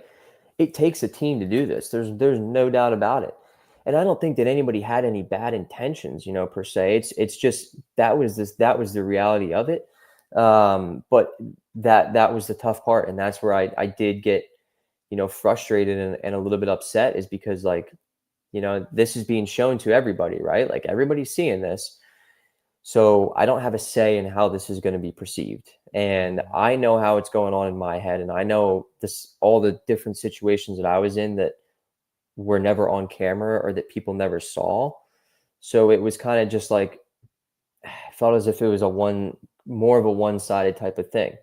it takes a team to do this. There's no doubt about it. And I don't think that anybody had any bad intentions, per se. It's just that was the reality of it. But that was the tough part, and that's where I did get frustrated and a little bit upset, is because like this is being shown to everybody, right? Like everybody's seeing this. So I don't have a say in how this is going to be perceived. And I know how it's going on in my head. And I know all the different situations that I was in that were never on camera or that people never saw. So it was kind of just like, I felt as if it was more of a one-sided type of thing.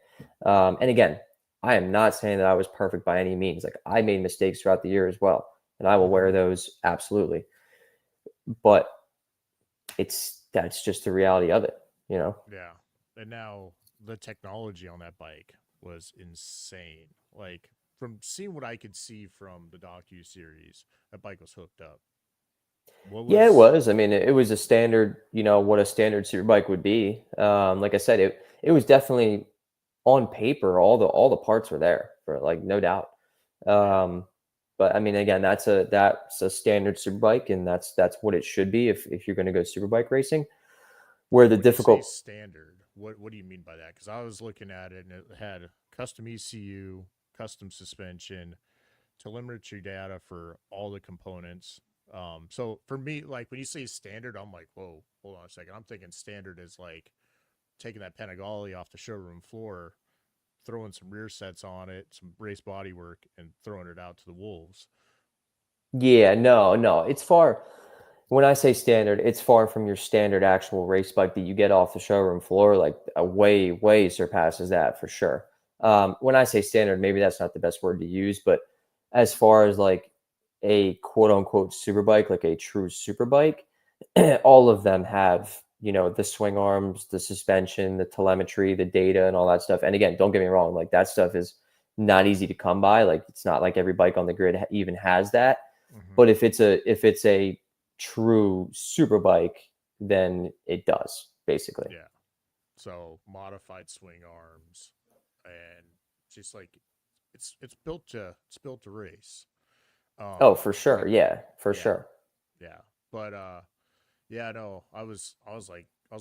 And again, I am not saying that I was perfect by any means. Like I made mistakes throughout the year as well. And I will wear those absolutely. But that's just the reality of it, Yeah. And now the technology on that bike was insane. Like from seeing what I could see from the docu-series, that bike was hooked up. Yeah, it was. I mean, it was a standard, what a standard super bike would be. Like I said, it was definitely on paper. All the parts were there for like, no doubt. But I mean, again, that's a standard super bike, and that's what it should be if you're going to go super bike racing. Where the difficult standard, what do you mean by that? Because I was looking at it and it had custom ECU, custom suspension, telemetry data for all the components. So for me, like when you say standard, I'm like, whoa, hold on a second. I'm thinking standard is like taking that Panigale off the showroom floor, throwing some rear sets on it, some race body work, and throwing it out to the wolves. Yeah, no, it's far. When I say standard, it's far from your standard actual race bike that you get off the showroom floor. Like a way surpasses that for sure. When I say standard, maybe that's not the best word to use, but as far as like a quote unquote super bike, like a true super bike, all of them have, the swing arms, the suspension, the telemetry, the data, and all that stuff. And again, don't get me wrong, like that stuff is not easy to come by. Like it's not like every bike on the grid even has that. But if it's a true super bike, then it does basically. Yeah. So modified swing arms, and just like it's built to race. Oh, for sure. Yeah, for sure. Yeah. But yeah, no, I was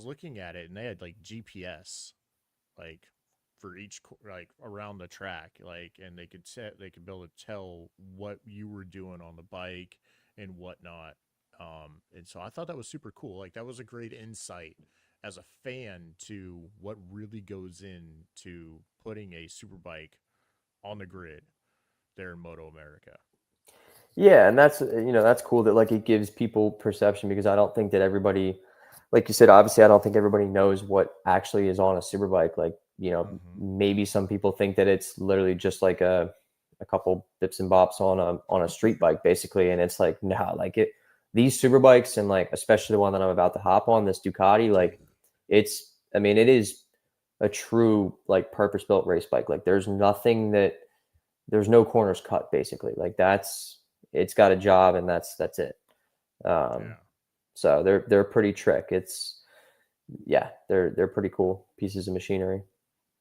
looking at it and they had like GPS like for each like around the track, like, and they could be able to tell what you were doing on the bike and whatnot. And so I thought that was super cool. Like that was a great insight as a fan to what really goes into putting a super bike on the grid there in MotoAmerica. Yeah, and that's cool that like it gives people perception, because I don't think that everybody, like you said, obviously I don't think everybody knows what actually is on a superbike. Like, maybe some people think that it's literally just like a couple bips and bops on a street bike basically, and it's like, no, like these superbikes, and like especially the one that I'm about to hop on, this Ducati, like it is a true like purpose built race bike. Like there's no corners cut basically. Like it's got a job, and that's it. Yeah. So they're pretty trick. They're pretty cool pieces of machinery.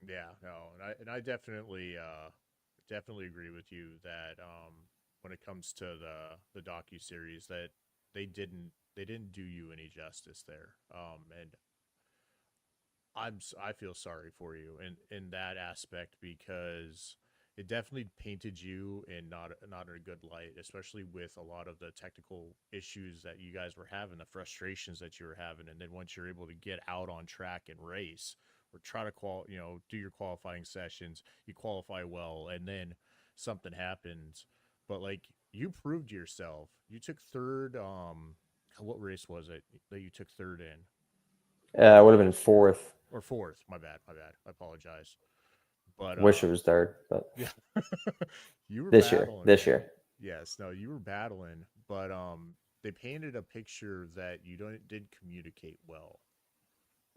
Yeah, no, and I definitely agree with you that when it comes to the docu series, that they didn't do you any justice there. And I feel sorry for you in that aspect, because it definitely painted you in not in a good light, especially with a lot of the technical issues that you guys were having, the frustrations that you were having, and then once you're able to get out on track and race or try to do your qualifying sessions, you qualify well, and then something happens. But like, you proved yourself. You took third. What race was it that you took third in? It would have been fourth. Or fourth. My bad. My bad. I apologize. But Wish it was third, but yeah, you were this year, battling, this man. year. Yes, no, you were battling, but they painted a picture that you don't did communicate well,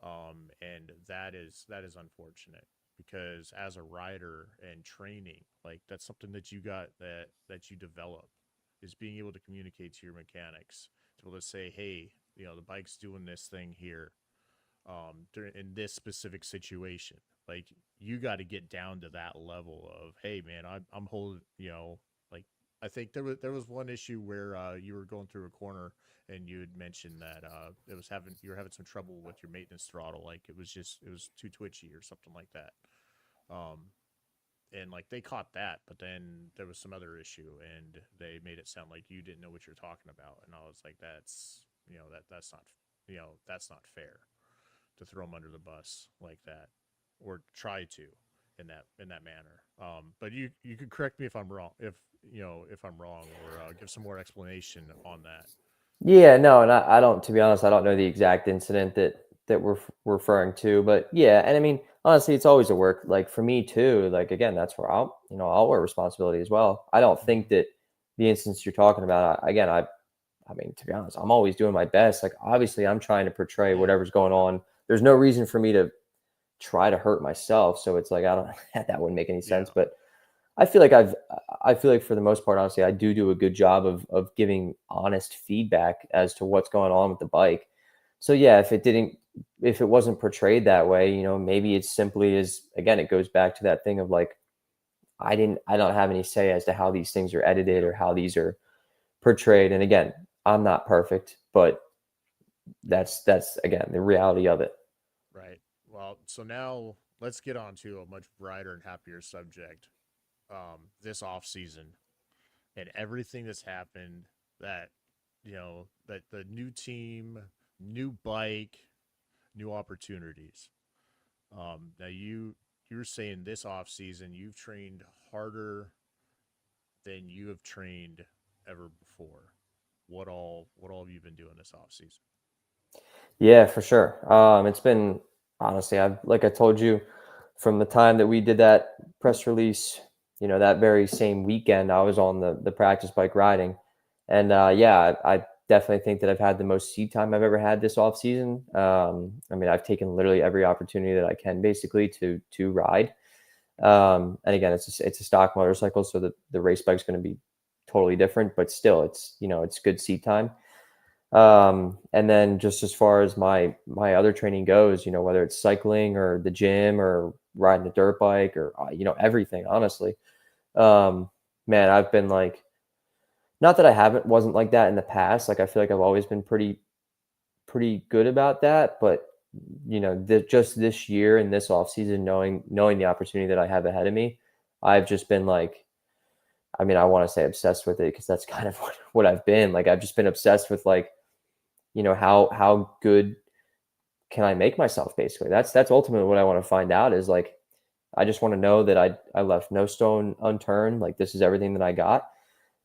and that is unfortunate, because as a rider and training, like that's something that you got that you develop, is being able to communicate to your mechanics, to be able to say, hey, the bike's doing this thing here, during in this specific situation. Like, you got to get down to that level of, hey man, I'm holding, like, I think there was one issue where you were going through a corner, and you had mentioned that you were having some trouble with your maintenance throttle, like it was too twitchy or something like that. um and like they caught that, but then there was some other issue, and they made it sound like you didn't know what you're talking about, and I was like, that's not fair to throw them under the bus like that, or try to, in that manner. But you could correct me if I'm wrong, if I'm wrong, or give some more explanation on that. Yeah, no, and I don't, to be honest, I don't know the exact incident that we're referring to, but yeah, and I mean, honestly, it's always a work, like for me too. Like again, that's where I'll wear responsibility as well. I don't think Hmm. that the instance you're talking about, again, I mean, to be honest, I'm always doing my best. Like obviously, I'm trying to portray Yeah. whatever's going on. There's no reason for me to try to hurt myself, so it's like I don't that wouldn't make any sense, Yeah. but I feel like for the most part, honestly, I do a good job of giving honest feedback as to what's going on with the bike. So yeah, if it wasn't portrayed that way, maybe it's simply as, again, it goes back to that thing of like, I don't have any say as to how these things are edited Yep. or how these are portrayed. And again, I'm not perfect, but that's again the reality of it. Right. Well, so now let's get on to a much brighter and happier subject. This off season and everything that's happened, that that the new team, new bike, new opportunities. Now you're saying this off season you've trained harder than you have trained ever before. What all have you been doing this off season? Yeah, for sure. It's been, honestly, like I told you, from the time that we did that press release, that very same weekend, I was on the practice bike riding, and yeah, I definitely think that I've had the most seat time I've ever had this off season. I mean, I've taken literally every opportunity that I can basically to ride. And again, it's a stock motorcycle, so the race bike's going to be totally different, but still, it's good seat time. And then just as far as my other training goes, whether it's cycling or the gym or riding a dirt bike or everything, honestly. um Man, I've been like, not that I haven't wasn't like that in the past. Like I feel like I've always been pretty good about that, but just this year and this off season, knowing the opportunity that I have ahead of me, I've just been like, I mean, I want to say obsessed with it, because that's kind of what I've been like. I've just been obsessed with like, how good can I make myself, basically. That's ultimately what I want to find out, is like, I just want to know that I left no stone unturned. Like this is everything that I got.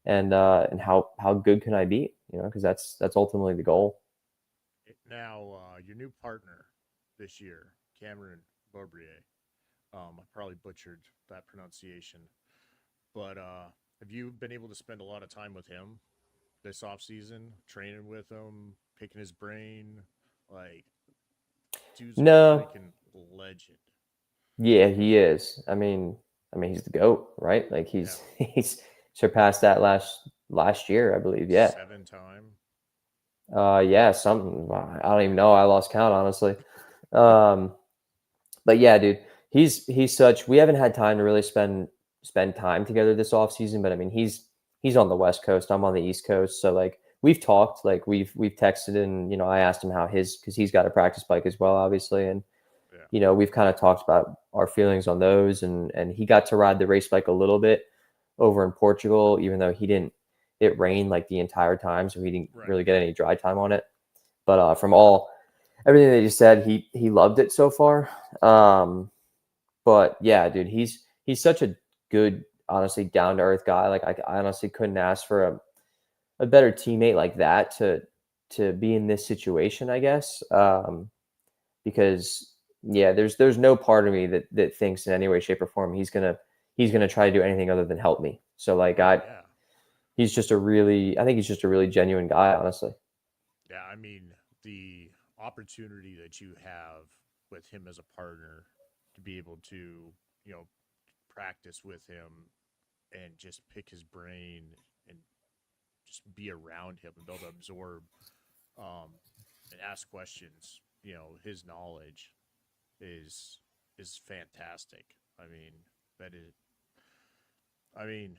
and how good can I be, because that's ultimately the goal. Now, your new partner this year, Cameron Bobrier. I probably butchered that pronunciation, but have you been able to spend a lot of time with him this off season, training with him, picking his brain? Like, dude's a No. freaking legend. Yeah, he is. I mean, he's the GOAT, right? Like Yeah, he's surpassed that last year, I believe. Yeah. 7 time. Yeah, something. I don't even know. I lost count, honestly. Um, but yeah, dude, he's such. We haven't had time to really spend time together this off season. But I mean, he's on the West Coast. I'm on the East Coast. So like we've talked, like we've texted, and I asked him how because he's got a practice bike as well, obviously, and Yeah, we've kind of talked about our feelings on those, and he got to ride the race bike a little bit over in Portugal, even though he didn't. It rained like the entire time, so he didn't right. really get any dry time on it. But from everything that you said, he loved it so far. But yeah, dude, he's such a good, honestly, down to earth guy. Like I honestly couldn't ask for a better teammate like that to be in this situation, I guess. Because yeah, there's no part of me that thinks in any way, shape, or form he's gonna try to do anything other than help me. So like Right. Yeah. I think he's just a really genuine guy, honestly. Yeah. I mean, the opportunity that you have with him as a partner to be able to, you know, practice with him and just pick his brain and just be around him and be able to absorb um, and ask questions. His knowledge is is fantastic. I mean, that is. I mean,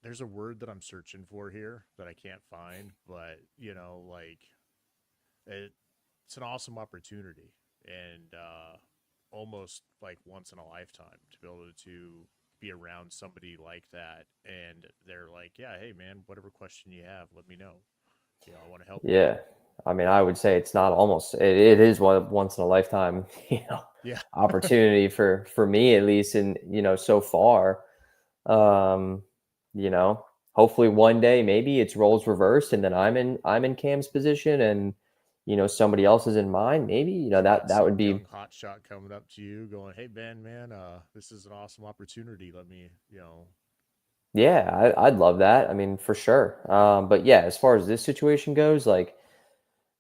there's a word that I'm searching for here that I can't find, but like it, it's an awesome opportunity and almost like once in a lifetime to be able to be around somebody like that, and they're like, yeah, hey man, whatever question you have, let me know. I want to help you. Yeah. I mean, I would say it's not almost it is one once in a lifetime, Yeah. opportunity for me at least, and so far. Um, you know, hopefully one day maybe it's roles reversed and then I'm in Cam's position, and somebody else is in mine. Maybe, You got that would some be. young hotshot coming up to you going, hey Ben, man, this is an awesome opportunity, let me, Yeah, I'd love that. I mean, for sure. But yeah, as far as this situation goes, like,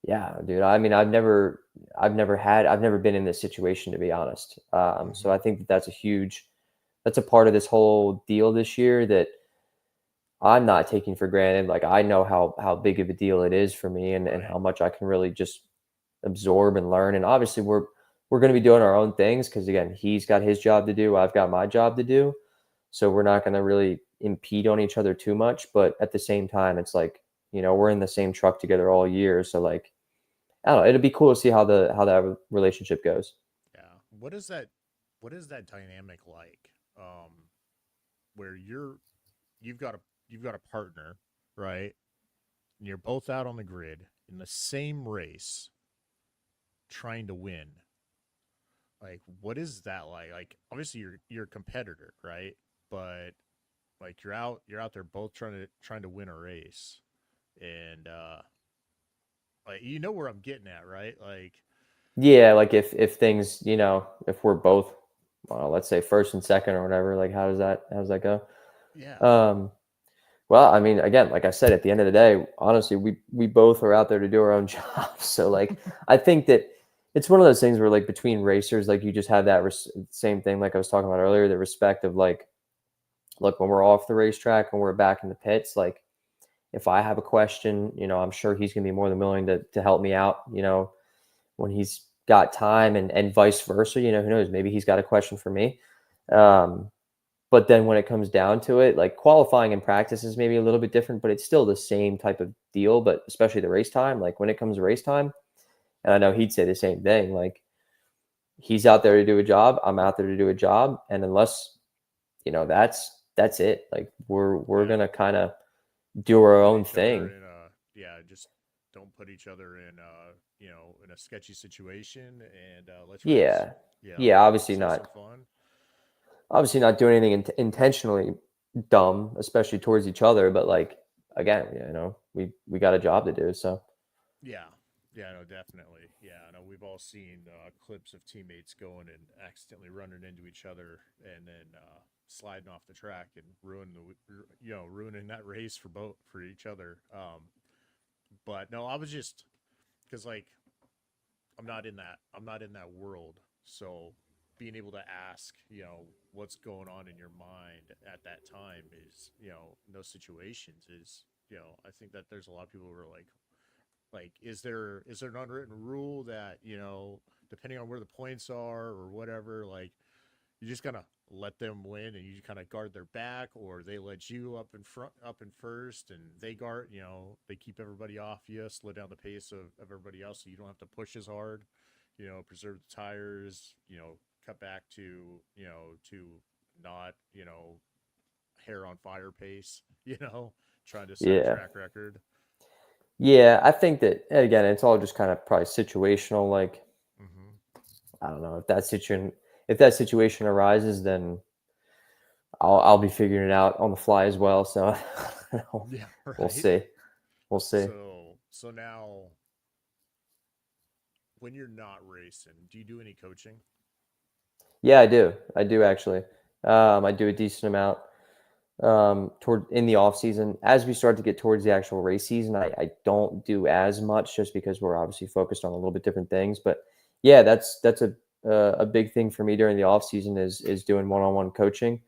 yeah, dude. I mean, I've never been in this situation, to be honest. So hmm I think that's a part of this whole deal this year that I'm not taking for granted. Like, I know how big of a deal it is for me, and right. how much I can really just absorb and learn. And obviously, we're going to be doing our own things because again, he's got his job to do, I've got my job to do. So we're not going to really impede on each other too much. But at the same time, it's like, we're in the same truck together all year. So like, I don't know, it'd be cool to see how that relationship goes. Yeah. What is that dynamic like? Where you've got a partner, right? And you're both out on the grid in the same race trying to win. Like, what is that like? Like, obviously you're a competitor, right? But like you're out there both trying to win a race. And like where I'm getting at, right? Like, Yeah, like if things, if we're both, well, let's say first and second or whatever, like how does that go? yeah, Um, well, I mean, again, like I said, at the end of the day, honestly, we both are out there to do our own jobs. So like, I think that it's one of those things where like between racers, like you just have that same thing, like I was talking about earlier, the respect of like, look, when we're off the racetrack and we're back in the pits, like if I have a question, I'm sure he's gonna be more than willing to help me out, when he's got time, and vice versa. Who knows? Maybe he's got a question for me. Um, but then when it comes down to it, like qualifying and practice is maybe a little bit different, but it's still the same type of deal. But especially the race time, like when it comes to race time, and I know he'd say the same thing, like he's out there to do a job, I'm out there to do a job. And unless, that's it. Like we're yeah. gonna kind of do Don't our put own each other thing. in a yeah. Just don't put each other in in a sketchy situation, and let's race. Yeah. Yeah, Let's have some fun. obviously not doing anything intentionally, dumb, especially towards each other. But like, again, we got a job to do. So Yeah. Yeah, no, definitely. Yeah, I know we've all seen clips of teammates going and accidentally running into each other and then sliding off the track and ruining that race for each other. But no, I was just because like I'm not in that world, so being able to ask, what's going on in your mind at that time is, in those situations is, I think that there's a lot of people who are like is there an unwritten rule that depending on where the points are or whatever, like you just gotta let them win and you kind of guard their back, or they let you up in first and they guard, they keep everybody off you, slow down the pace of everybody else so you don't have to push as hard, preserve the tires, cut back to not hair on fire pace, trying to set a yeah, track record. yeah. I think that again, it's all just kind of probably situational. Like, Hmm. I don't know if that situation arises, then I'll be figuring it out on the fly as well. So Yeah. we'll Right. see. We'll see. So now when you're not racing, do you do any coaching? Yeah, I do. I do actually. I do a decent amount toward in the off season. As we start to get towards the actual race season, I don't do as much just because we're obviously focused on a little bit different things. But yeah, that's a big thing for me during the off season is doing one-on-one coaching.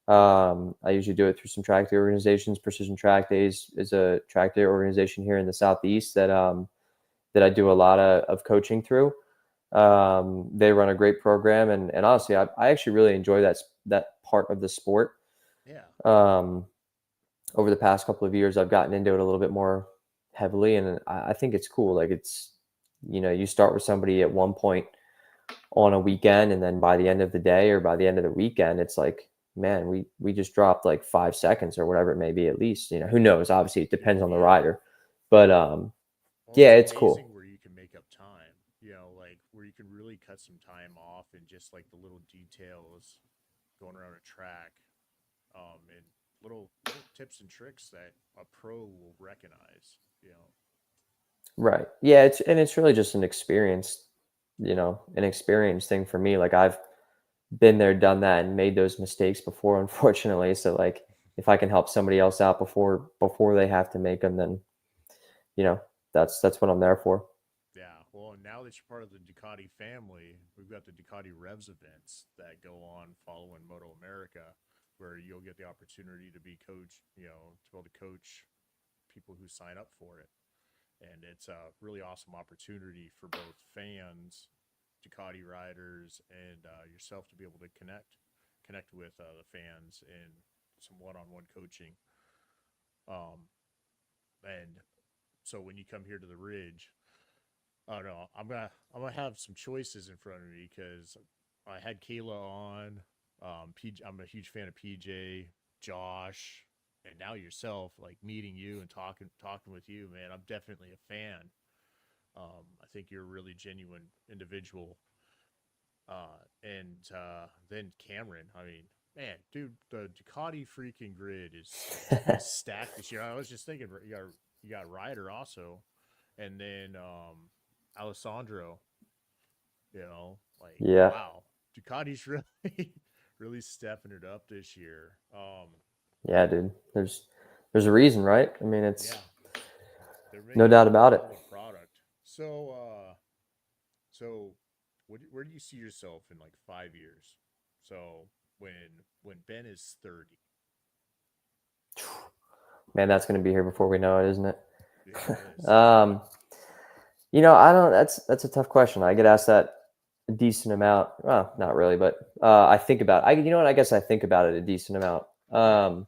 I usually do it through some track day organizations. Precision Track Days is a track day organization here in the Southeast that I do a lot of coaching through. They run a great program, and honestly, I actually really enjoy that part of the sport. Yeah. Um, Over the past couple of years, I've gotten into it a little bit more heavily, and I think it's cool. Like you start with somebody at one point on a weekend, and then by the end of the day or by the end of the weekend, it's like, man, we just dropped like 5 seconds or whatever it may be at least. Who knows? Obviously, it depends on the Yeah. rider, but Well, yeah, it's it's cool. amazing where you can make up time, like where you can really cut some time off and just like the little details going around a track, and little tips and tricks that a pro will recognize. Right. Yeah, it's really just an experience thing for me. Like I've been there, done that, and made those mistakes before, unfortunately. So like if I can help somebody else out before they have to make them, then you know, that's what I'm there for. Yeah. Well, now that you're part of the Ducati family, we've got the Ducati Revs events that go on following MotoAmerica, where you'll get the opportunity to be coach, to be able to coach people who sign up for it. And it's a really awesome opportunity for both fans, Ducati riders, and yourself to be able to connect with the fans in some one-on-one coaching. Um, and so when you come here to the Ridge, oh no, I'm gonna have some choices in front of me because I had Kayla on. I'm a huge fan of PJ, Josh, and now yourself. Like meeting you and talking with you, man. I'm definitely a fan. I think you're a really genuine individual. And then Cameron, I mean, man, dude, the Ducati freaking grid is stacked this year. I was just thinking, you got Ryder also, and then Alessandro. Like Yeah. wow, Ducati's really really stepping it up this year. Yeah, dude. There's a reason, right? I mean, it's Yeah, they're no making doubt a about it. hell of a product. So where do you see yourself in like 5 years? So when Ben is 30. Man, that's going to be here before we know it, isn't it? Yeah, it is. I don't. That's a tough question. I get asked that a decent amount. Well, not really, but I think about. I you know what? I guess I think about it a decent amount. Yeah.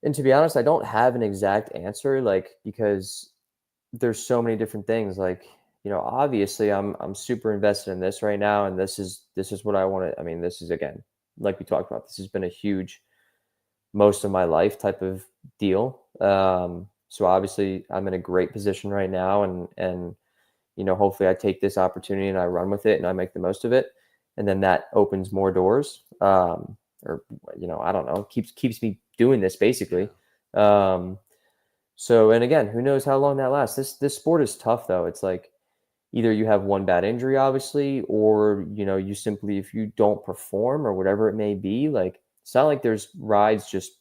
And to be honest, I don't have an exact answer, like because there's so many different things. Like obviously, I'm super invested in this right now, and this is what I want to. I mean, this is again, like we talked about. This has been a huge most of my life type of deal. So obviously I'm in a great position right now and hopefully I take this opportunity and I run with it and I make the most of it. And then that opens more doors. Or I don't know, keeps me doing this basically. So, and again, who knows how long that lasts? This sport is tough though. It's like either you have one bad injury, obviously, or you simply, if you don't perform or whatever it may be, like it's not like there's rides just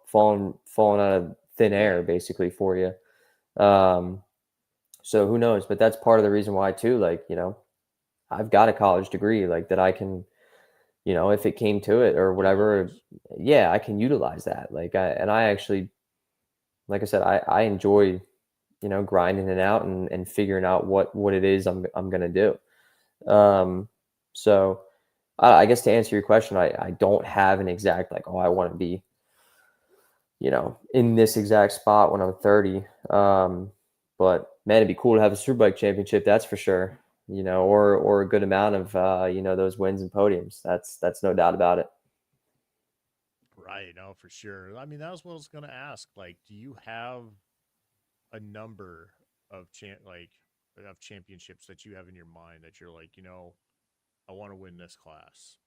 falling out of thin air basically for you. So who knows? But that's part of the reason why too. Like I've got a college degree, like that I can, if it came to it or whatever, I can utilize that. Like I actually, like I said, I enjoy, grinding it out and figuring out what it is I'm going to do. So I guess to answer your question, I don't have an exact, like, oh, I want to be, in this exact spot when I'm 30. But man, it'd be cool to have a Superbike championship. That's for sure. Or a good amount of, those wins and podiums. That's no doubt about it. Right. No, for sure. I mean, that was what I was going to ask. Like, do you have a number of championships that you have in your mind that you're like, I want to win this class?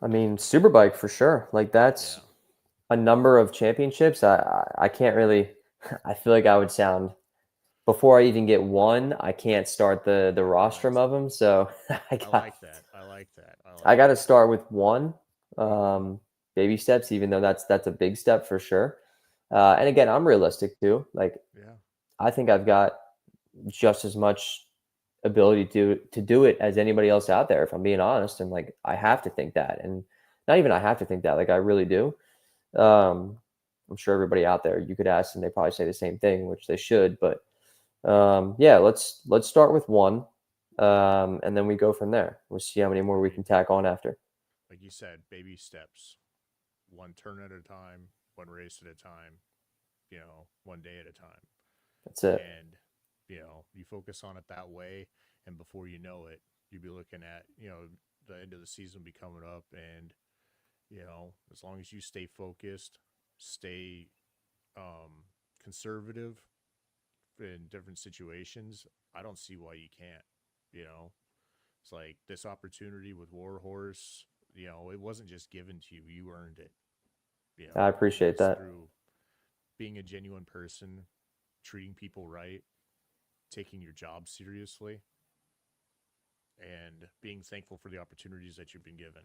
I mean, Superbike for sure. Like that's a number of championships. I can't really. I feel like I would sound, before I even get one, I can't start the rostrum of them. So I like that. I got to start with one. Baby steps, even though that's a big step for sure. And again, I'm realistic too. Like, I think I've got just as much ability to do it as anybody else out there, if I'm being honest. And like, I have to think that, and not even I have to think that, like I really do. I'm sure everybody out there, you could ask and they probably say the same thing, which they should, but let's start with one. And then we go from there. We'll see how many more we can tack on after. Like you said, baby steps, one turn at a time, one race at a time, one day at a time. That's it. And, you focus on it that way. And before you know it, you'll be looking at, the end of the season will be coming up. And, as long as you stay focused, stay conservative in different situations, I don't see why you can't. It's like this opportunity with Warhorse, it wasn't just given to you, you earned it. I appreciate that. Through being a genuine person, treating people right, taking your job seriously, and being thankful for the opportunities that you've been given.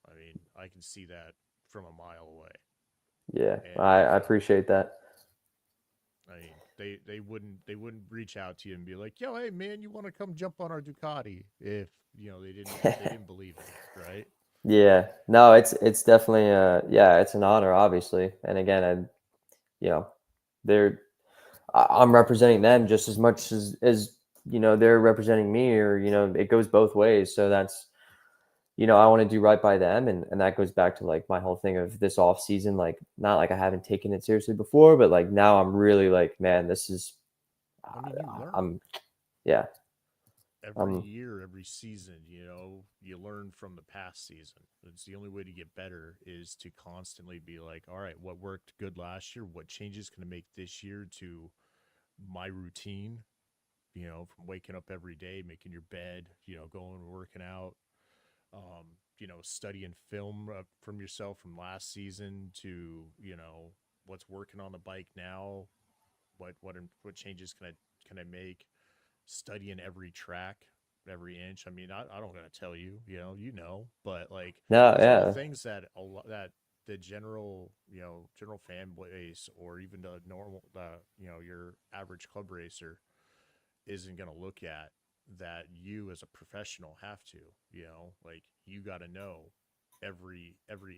I mean, I can see that from a mile away. Yeah, and I appreciate that. I mean, they wouldn't reach out to you and be like, "Yo, hey man, you want to come jump on our Ducati?" If they didn't believe it, right? Yeah, no, it's definitely it's an honor, obviously. And again, I'm representing them just as much as they're representing me, or it goes both ways. So that's I want to do right by them, and that goes back to like my whole thing of this off season. Like, not like I haven't taken it seriously before, but like now I'm really like, man, this is every year, every season, you learn from the past season. It's the only way to get better is to constantly be like, all right, what worked good last year? What changes can I make this year to my routine? From waking up every day, making your bed, going and working out, studying film from yourself from last season to, what's working on the bike now, what changes can I make, studying every track, every inch. I mean, I don't gotta tell you, but like, all things that the general fan base, or even the normal, your average club racer isn't gonna look at, that you as a professional have to, like, you got to know every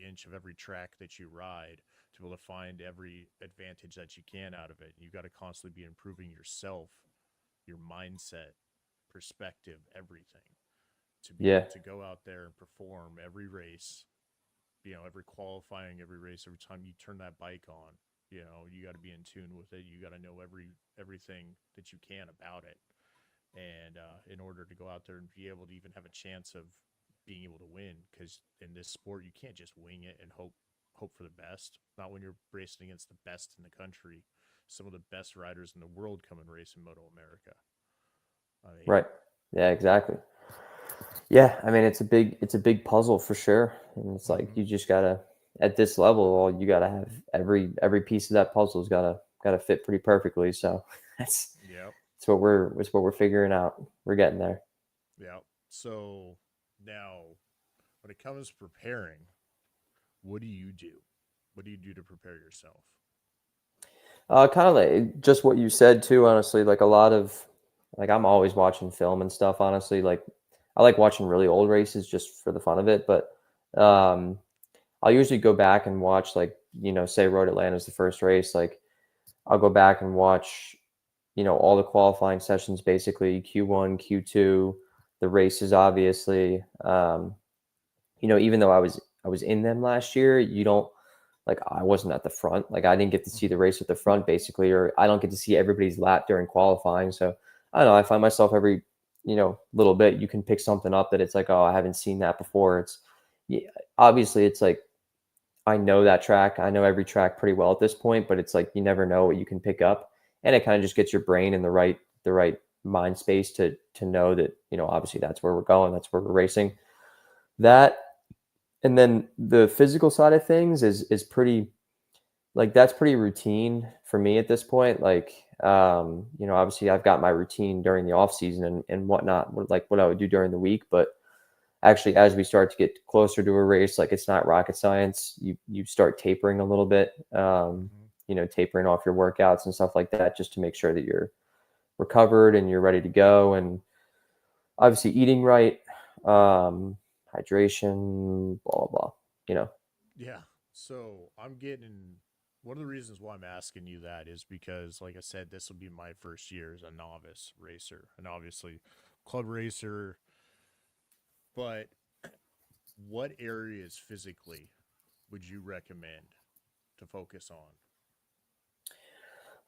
inch of every track that you ride to be able to find every advantage that you can out of it. You got to constantly be improving yourself, your mindset, perspective, everything, to be able to go out there and perform every race, every qualifying, every race, every time you turn that bike on, you got to be in tune with it. You got to know everything that you can about it. And in order to go out there and be able to even have a chance of being able to win, because in this sport, you can't just wing it and hope for the best. Not when you're racing against the best in the country. Some of the best riders in the world come and race in MotoAmerica. Right. Yeah, exactly. Yeah, I mean, it's a big puzzle for sure. And it's like, you just gotta, at this level, you got to have every piece of that puzzle's got to fit pretty perfectly. So that's Yep. it's what we're figuring out. We're getting there. Yep. So now, when it comes to preparing, what do you do? What do you do to prepare yourself? Kind of like just what you said too, honestly, like a lot of like I'm always watching film and stuff, honestly. Like I like watching really old races just for the fun of it, but um I'll usually go back and watch like, say Road Atlanta's the first race, like I'll go back and watch, all the qualifying sessions basically, Q1, Q2, the races obviously. Even though I was in them last year, you don't like I wasn't at the front. Like I didn't get to see the race at the front basically, or I don't get to see everybody's lap during qualifying. So I don't know, I find myself every, little bit you can pick something up that it's like, oh, I haven't seen that before. It's yeah, obviously it's like I know that track. I know every track pretty well at this point, but it's like you never know what you can pick up. And it kind of just gets your brain in the right mind space to know that, obviously that's where we're going, that's where we're racing. That and then the physical side of things is pretty like that's pretty routine for me at this point. Like obviously I've got my routine during the off season and whatnot, like what I would do during the week. But actually as we start to get closer to a race, like it's not rocket science. You start tapering a little bit, tapering off your workouts and stuff like that, just to make sure that you're recovered and you're ready to go. And obviously eating right, hydration, blah, blah, blah, Yeah. So I'm getting one of the reasons why I'm asking you that is because, like I said, this will be my first year as a novice racer, and obviously club racer. But what areas physically would you recommend to focus on?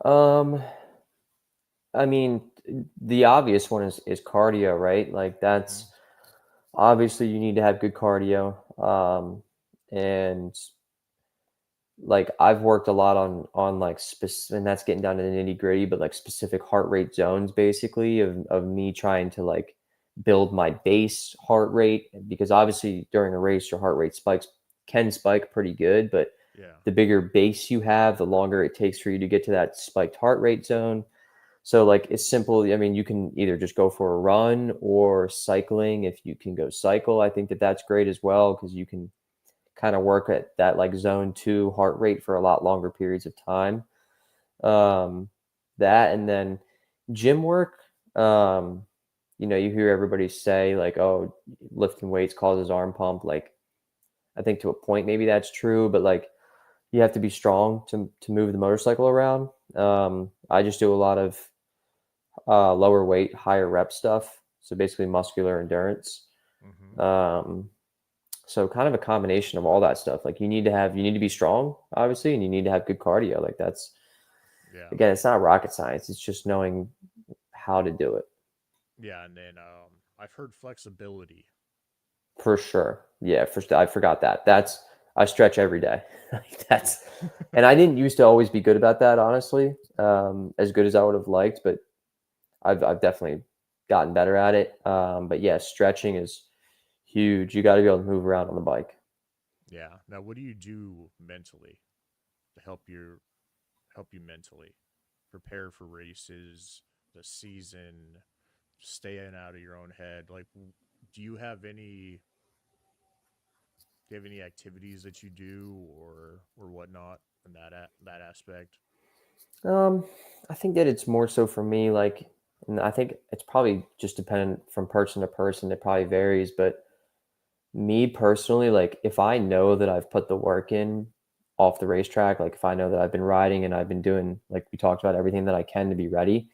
Um, I mean, the obvious one is cardio, right? Like Mm-hmm. that's obviously you need to have good cardio. And like I've worked a lot on like specific, and that's getting down to the nitty gritty, but like specific heart rate zones, basically of me trying to like build my base heart rate, because obviously during a race your heart rate can spike pretty good, but Yeah. the bigger base you have, the longer it takes for you to get to that spiked heart rate zone. So like it's simple. I mean, you can either just go for a run or cycling. If you can go cycle, I think that's great as well, because you can kind of work at that like zone 2 heart rate for a lot longer periods of time. Um, that and then gym work. You hear everybody say like, "Oh, lifting weights causes arm pump." Like, I think to a point maybe that's true, but like you have to be strong to move the motorcycle around. I just do a lot of lower weight, higher rep stuff. So basically muscular endurance. Mm-hmm. Um, so kind of a combination of all that stuff. Like you need to be strong, obviously, and you need to have good cardio. Like that's, Yeah. again, it's not rocket science. It's just knowing how to do it. Yeah. And then I've heard flexibility. For sure. Yeah, I forgot that. I stretch every day. Like that's, and I didn't used to always be good about that, honestly. As good as I would have liked, but I've definitely gotten better at it. But yeah, stretching is huge. You got to be able to move around on the bike. Yeah. Now, what do you do mentally to help you mentally prepare for races, the season, staying out of your own head? Like, do you have any activities that you do or whatnot in that aspect? Um, I think that it's more so for me, like, and I think it's probably just dependent from person to person. It probably varies, but me personally, like, if I know that I've put the work in off the racetrack, like if I know that I've been riding and I've been doing, like we talked about, everything that I can to be ready,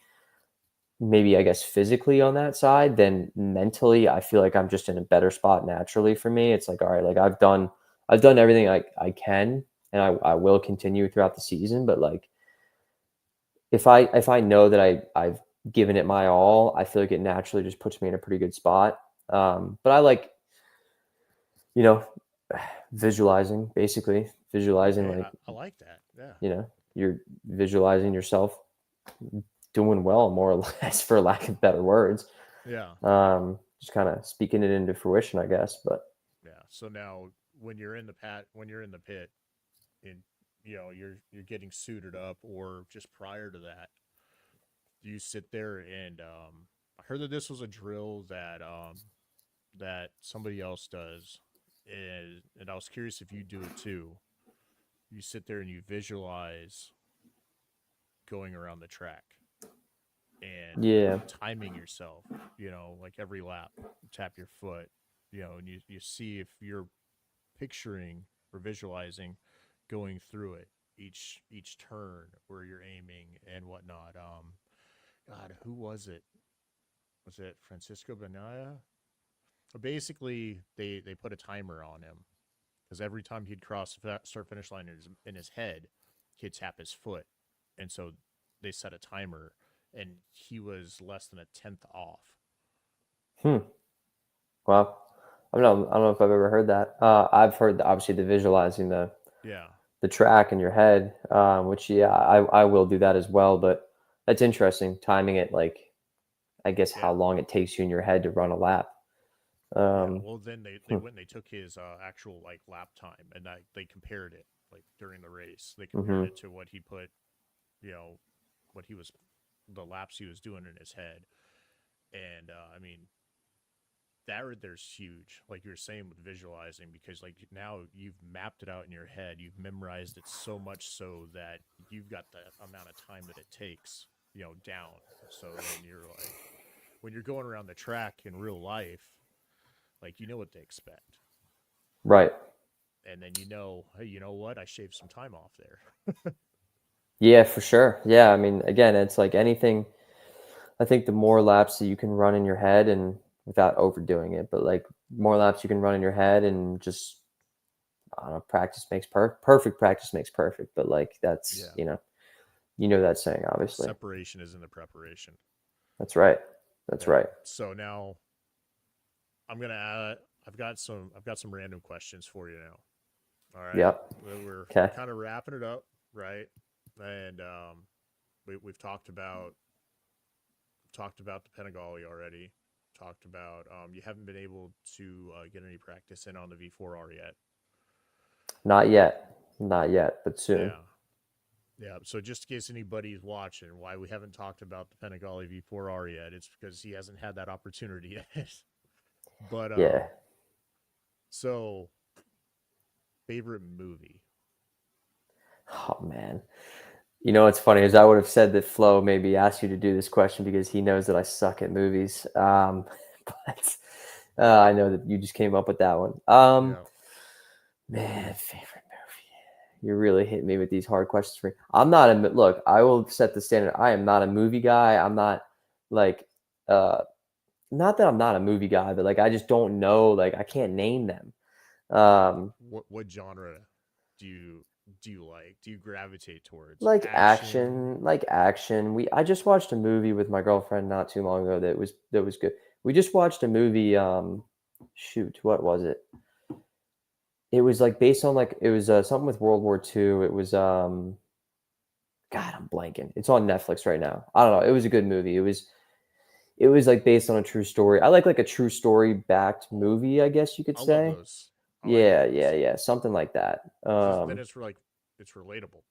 maybe I guess physically on that side, then mentally, I feel like I'm just in a better spot naturally for me. It's like, all right, like I've done everything I can, and I will continue throughout the season, but like if I know that I've given it my all, I feel like it naturally just puts me in a pretty good spot. But I like, you know, visualizing, basically visualizing, Okay, like, I like that. Yeah. you're visualizing yourself doing well, more or less, for lack of better words. Yeah. Just kind of speaking it into fruition, I guess. But Yeah. So now, when you're in the pit, and you're getting suited up, or just prior to that, you sit there and I heard that this was a drill that somebody else does, and I was curious if you do it too. You sit there and you visualize going around the track and Yeah. timing yourself, like every lap, tap your foot, and you see if you're picturing or visualizing going through it, each turn where you're aiming and whatnot. God, who was it? Was it Francisco Banaya? Basically, they put a timer on him because every time he'd cross the start finish line in his head, he'd tap his foot, and so they set a timer, and he was less than a tenth off. Wow. I don't know if I've ever heard that. I've heard obviously the visualizing the track in your head, which I will do that as well. But that's interesting, timing it, like I guess how long it takes you in your head to run a lap. Well, then they went and they took his actual like lap time, and they compared it like during the race. They compared it to what he put, what he was, the laps he was doing in his head, and I mean, there's huge, like you were saying with visualizing, because like now you've mapped it out in your head, you've memorized it so much so that you've got the amount of time that it takes, down. So then you're like, when you're going around the track in real life, like you know what they expect, right? And then hey, you know what? I shaved some time off there. Yeah, for sure. Yeah, I mean, again, it's like anything. I think the more laps that you can run in your head, and without overdoing it, but like more laps you can run in your head, and just I don't know, practice makes perfect. Practice makes perfect. But like that's that saying, obviously. Separation is in the preparation. That's right. That's right. So now I'm gonna add. I've got some random questions for you now. All right. Yep. We're kind of wrapping it up, right? And we've talked about the Panigale already. Talked about you haven't been able to get any practice in on the V4R yet. Not yet, but soon. Yeah. So just in case anybody's watching, why we haven't talked about the Panigale V4R yet, it's because he hasn't had that opportunity yet. But yeah. So, favorite movie? Oh man, what's funny is I would have said that Flo maybe asked you to do this question because he knows that I suck at movies. But I know that you just came up with that one. Man, favorite movie. You're really hitting me with these hard questions for me. I'm not look. I will set the standard. I am not a movie guy. I'm not like not that I'm not a movie guy, but like I just don't know. Like I can't name them. What genre do you like? Do you gravitate towards? Like action. I just watched a movie with my girlfriend not too long ago that was good. We just watched a movie. What was it? It was like based on it was something with World War II. It was God, I'm blanking. It's on Netflix right now. I don't know. It was a good movie. It was like based on a true story. I like a true story backed movie, I guess you could say. Love those. Yeah. Something like that. Then it's relatable.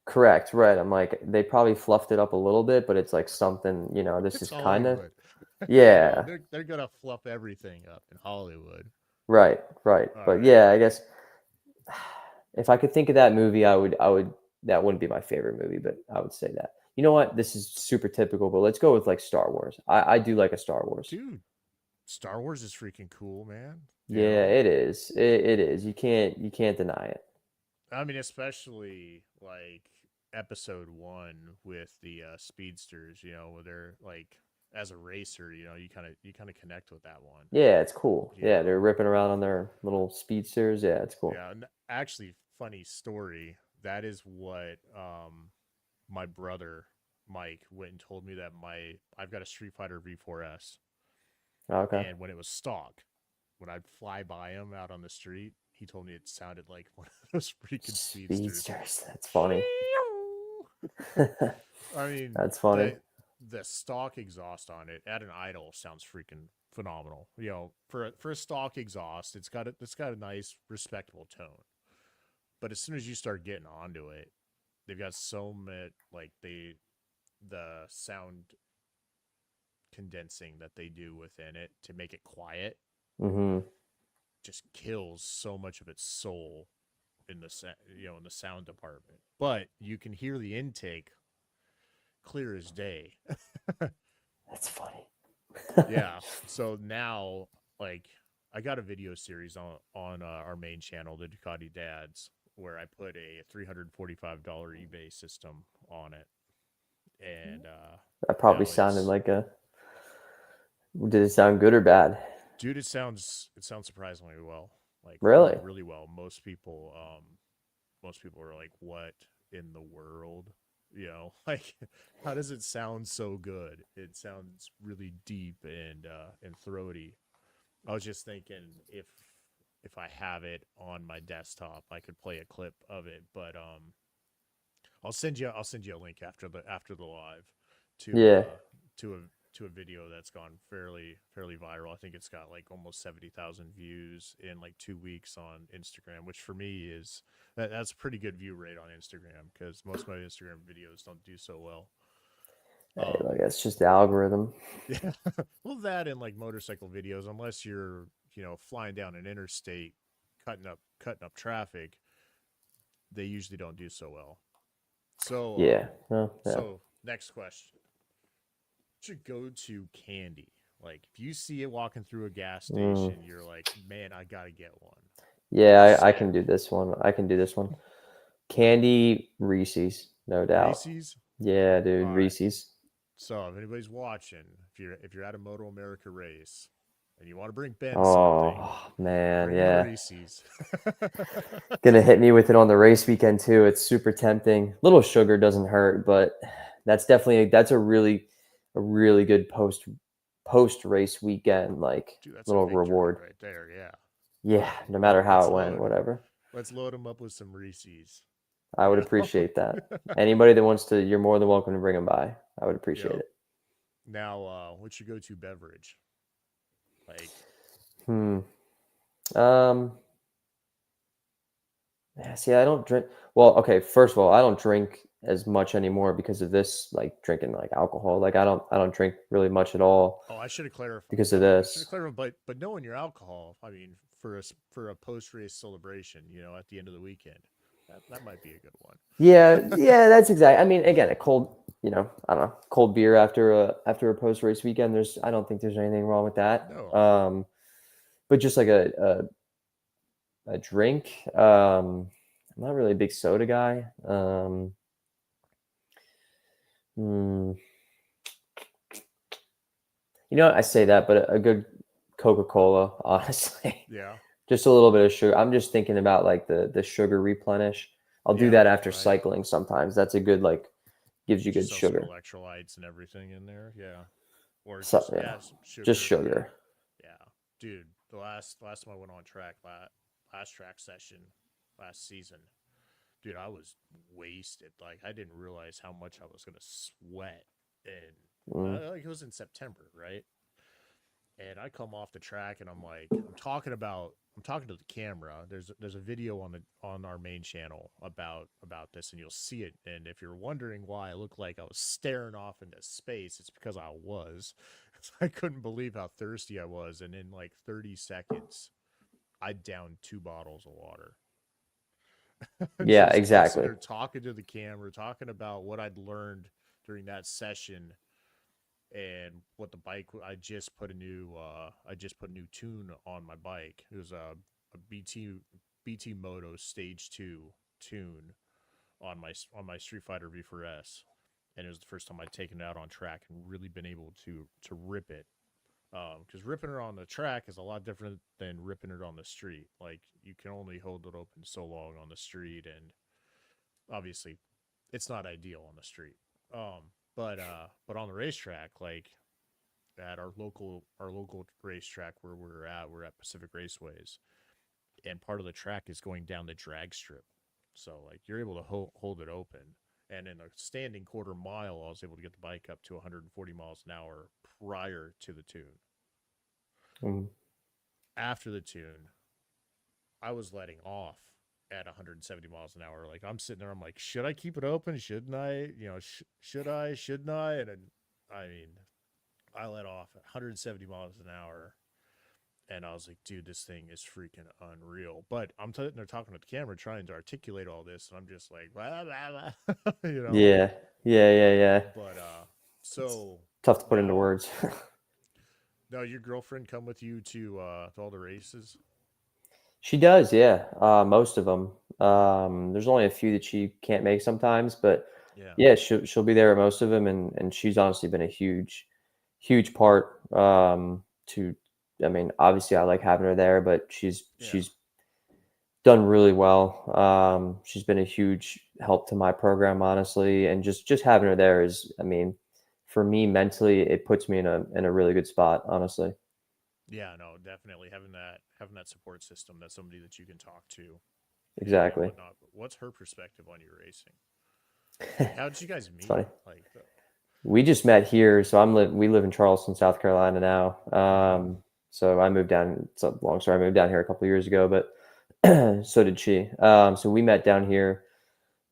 Correct. Right. I'm like, they probably fluffed it up a little bit, but it's like something, this is kind of, yeah. They're going to fluff everything up in Hollywood. Right. But yeah, I guess if I could think of that movie, I would, that wouldn't be my favorite movie, but I would say that. You know what? This is super typical, but let's go with like Star Wars. I do like a Star Wars. Dude, Star Wars is freaking cool, man. Yeah, it is. It is. You can't deny it. I mean, especially like episode 1 with the speedsters, where they're like, as a racer, you kind of connect with that one. Yeah, it's cool. Yeah, they're ripping around on their little speedsters. Yeah, it's cool. Yeah, and actually, funny story. That is what my brother Mike went and told me that I've got a Street Fighter V4S. Okay. And when it was stock, when I'd fly by him out on the street, he told me it sounded like one of those freaking speedsters. That's funny. I mean, that's funny. The stock exhaust on it at an idle sounds freaking phenomenal. You know, for a stock exhaust, it's got a nice, respectable tone. But as soon as you start getting onto it, they've got so much like the sound condensing that they do within it to make it quiet Mm-hmm. just kills so much of its soul in the in the sound department. But you can hear the intake clear as day. That's funny. Yeah. So now, like, I got a video series on our main channel, the Ducati Dads, where I put a $345 eBay system on it, and That probably now sounded it's, like a. Did it sound good or bad? dude, it sounds surprisingly well, like really, Really? really well. Most people are like, "What in the world?" You know, like, how does it sound so good? It sounds really deep and throaty. I was just thinking if I have it on my desktop, I could play a clip of it. But I'll send you a link after the live to Yeah. a video that's gone fairly viral. I think it's got like almost 70,000 views in like 2 weeks on Instagram, which for me is that's a pretty good view rate on Instagram because most of my Instagram videos don't do so well. Hey, like, that's just the algorithm. Yeah, well, that and like motorcycle videos, unless you're flying down an interstate, cutting up traffic, they usually don't do so well. So, Yeah. Oh, yeah. next question: should go to candy? Like, if you see it walking through a gas Mm. station, you're like, man, I gotta get one. Yeah, I can So, do this one. I can do this one. Candy Reese's, no doubt. Reese's. Yeah, dude, All right. Reese's. So, if anybody's watching, if you're at a MotoAmerica race and you want to bring Ben something, Oh man, bring him a yeah. Reese's. Gonna hit me with it on the race weekend too. It's super tempting. Little sugar doesn't hurt, but that's a really good post race weekend like Dude, that's a little victory reward. right there. Yeah. Yeah, no matter how Let's it went, load whatever. let's load him up with some Reese's. I would You know? appreciate that. Anybody that wants to, you're more than welcome to bring them by. I would appreciate Yep. it. Now, what's your go-to beverage? Like, Hmm. Um. Yeah, see, I don't drink. Well, okay. First of all, I don't drink as much anymore because of this, like drinking like alcohol. Like I don't drink really much at all oh, I should have clarified. because of I should have this. clarified. But knowing your alcohol, I mean, for a post-race celebration, at the end of the weekend, that might be a good one. Yeah, that's exactly. I mean, again, a cold, I don't know, cold beer after a post race weekend. I don't think there's anything wrong with that. No. But just like a drink. I'm not really a big soda guy. Hmm, I say that, but a good Coca-Cola, honestly. Yeah. Just a little bit of sugar. I'm just thinking about like the sugar replenish. I'll do Yeah. that after Right. cycling sometimes. That's a good like gives you good Just throw some sugar. electrolytes and everything in there. Yeah. Or So just yeah, some just sugar. Yeah. sugar. Yeah. Dude, the last time I went on track, last track session last season, dude, I was wasted. Like, I didn't realize how much I was gonna sweat, and Mm, like it was in September, right? And I come off the track, and I'm like, I'm talking to the camera. There's a video on our main channel about this, and you'll see it. And if you're wondering why I look like I was staring off into space, it's because I was. I couldn't believe how thirsty I was, and in like 30 seconds, I downed 2 bottles of water. yeah, I'm sitting exactly. there talking to the camera, talking about what I'd learned during that session and what the bike. I just put a new tune on my bike. It was a BT Moto Stage 2 tune on my Street Fighter V4 S, and it was the first time I'd taken it out on track and really been able to rip it. Because ripping it on the track is a lot different than ripping it on the street. Like, you can only hold it open so long on the street, and obviously, it's not ideal on the street. But on the racetrack, like at our local racetrack where we're at Pacific Raceways, and part of the track is going down the drag strip, so like you're able to hold it open. And in a standing quarter mile, I was able to get the bike up to 140 miles an hour prior to the tune. Mm. After the tune, I was letting off at 170 miles an hour. Like I'm sitting there, I'm like, should I keep it open? Shouldn't I? You know, should I? Shouldn't I? And then, I mean, I let off at 170 miles an hour, and I was like, dude, this thing is freaking unreal. But I'm sitting there talking to the camera, trying to articulate all this, and I'm just like, blah, blah, blah, you know. Yeah. Yeah. Yeah. Yeah. But It's so tough to put into now, words. now your girlfriend come with you to all the races? She does, yeah. Most of them. There's only a few that she can't make sometimes, but Yeah. yeah, she'll be there at most of them, and she's honestly been a huge part. To, I mean, obviously I like having her there, but Yeah. she's done really well. She's been a huge help to my program, honestly, and just having her there is, I mean, for me mentally, it puts me in a really good spot, honestly. Yeah, no, definitely having that support system, that's somebody that you can talk to and Exactly. whatnot. But what's her perspective on your racing? Like, how did you guys It's meet? funny. Like, We just met here, so we live in Charleston, South Carolina now. okay, So I moved down. It's a long story. I moved down here a couple of years ago, but so did she. So we met down here.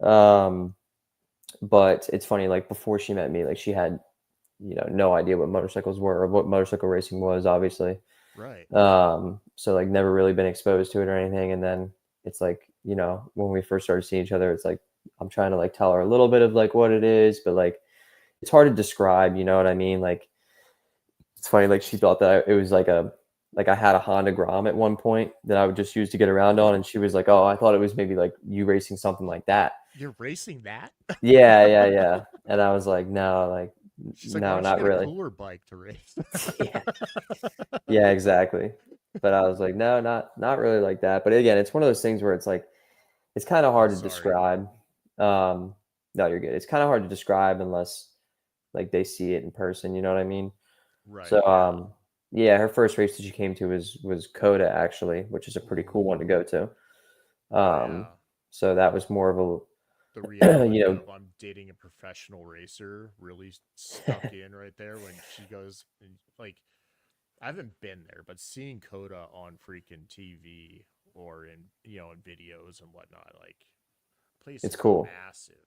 Um, but it's funny, like before she met me, like she had, no idea what motorcycles were or what motorcycle racing was, obviously. right, So like never really been exposed to it or anything. And then it's like, when we first started seeing each other, it's like I'm trying to like tell her a little bit of like what it is, but like it's hard to describe, you know what I mean? Like it's funny, like she thought that it was like I had a Honda Grom at one point that I would just use to get around on, and she was like, "Oh, I thought it was maybe like you racing something like that." you're racing that? Yeah, yeah, yeah. And I was like, "No, like She's like, why no, don't you not get a really." cooler bike to race? Yeah, yeah, exactly. But I was like, "No, not really like that." But again, it's one of those things where it's like it's kind of Oh, hard to sorry. describe. No, you're good. It's kind of hard to describe unless like they see it in person. You know what I mean? Right, So, yeah. yeah, her first race that she came to was Coda actually, which is a pretty cool one to Ooh, go to. yeah. So that was more of The a, reality of I'm dating a professional racer really stuck in right there when she goes and, like, I haven't been there, but seeing Coda on freaking TV or in in videos and whatnot, like place it's is cool. massive.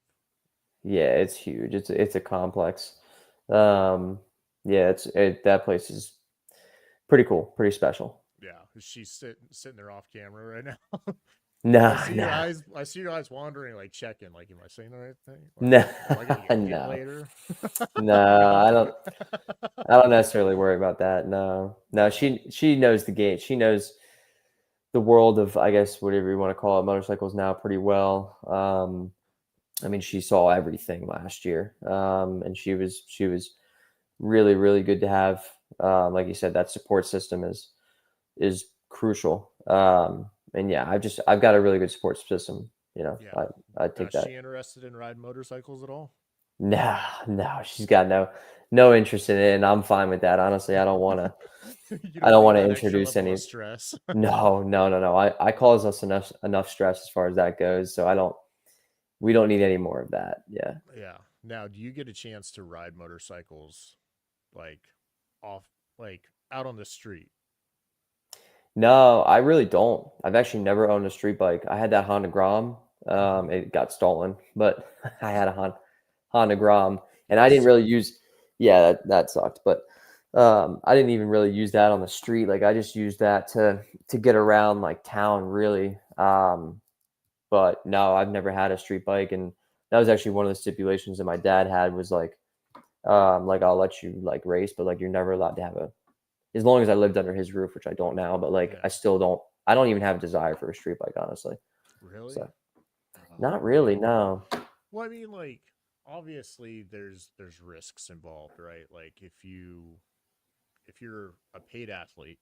Yeah, it's huge. It's a complex. Um, yeah, that place is pretty cool, pretty special. Yeah, she's sitting there off camera right now. I Nah, see your nah, eyes. I see your eyes wandering, like checking. Like, am I saying the right thing? Like, nah, am I gonna get hit no, later? no. No. I don't necessarily worry about that. No, no. No. She knows the game. She knows the world of, I guess, whatever you want to call it, motorcycles now pretty well. I mean, she saw everything last year, and she was really good to have. Like you said, that support system is crucial. And yeah, I've got a really good support system. Yeah. I'd Now, take is she that. interested in riding motorcycles at all? No, no, she's got no interest in it, and I'm fine with that. Honestly, I don't want to. You I don't don't need want to that extra introduce level of any. stress. No, no, no, no. I cause us enough stress as far as that goes. So I don't. We don't need any more of that. Yeah. Yeah. Now, do you get a chance to ride motorcycles like off, like out on the street? No, I really don't. I've actually never owned a street bike. I had that Honda Grom. Hmm. It got stolen, but I had a Honda Grom, and Yeah, I didn't really sucked. use. Yeah, that sucked. But I didn't even really use that on the street. Like I just used that to get around like town, really. But no, I've never had a street bike, and that was actually one of the stipulations that my dad had was like I'll let you like race, but like you're never allowed to have a as long as I lived under his roof, which I don't now, but like Yeah. I don't even have a desire for a street bike, honestly. Really? So Oh not really, man. no. Well, I mean, like obviously there's risks involved, right? Like if you're a paid athlete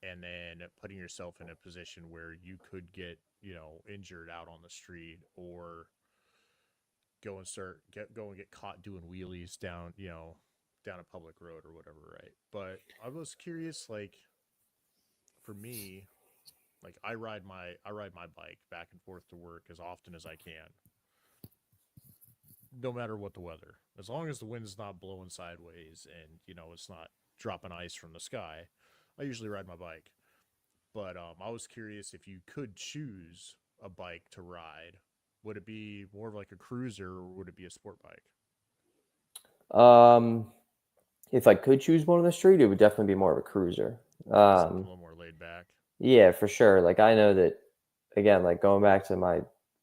and then putting yourself in a position where you could get, injured out on the street or go and get caught doing wheelies down, down a public road or whatever, right? But I was curious, like for me, like I ride my bike back and forth to work as often as I can, no matter what the weather. As long as the wind's not blowing sideways and, it's not dropping ice from the sky, I usually ride my bike. But I was curious if you could choose a bike to ride, would it be more of like a cruiser or would it be a sport bike? Um, if I could choose one on the street, it would definitely be more of a cruiser. Something a little more laid back. Yeah, for sure. Like I know that again, like going back to my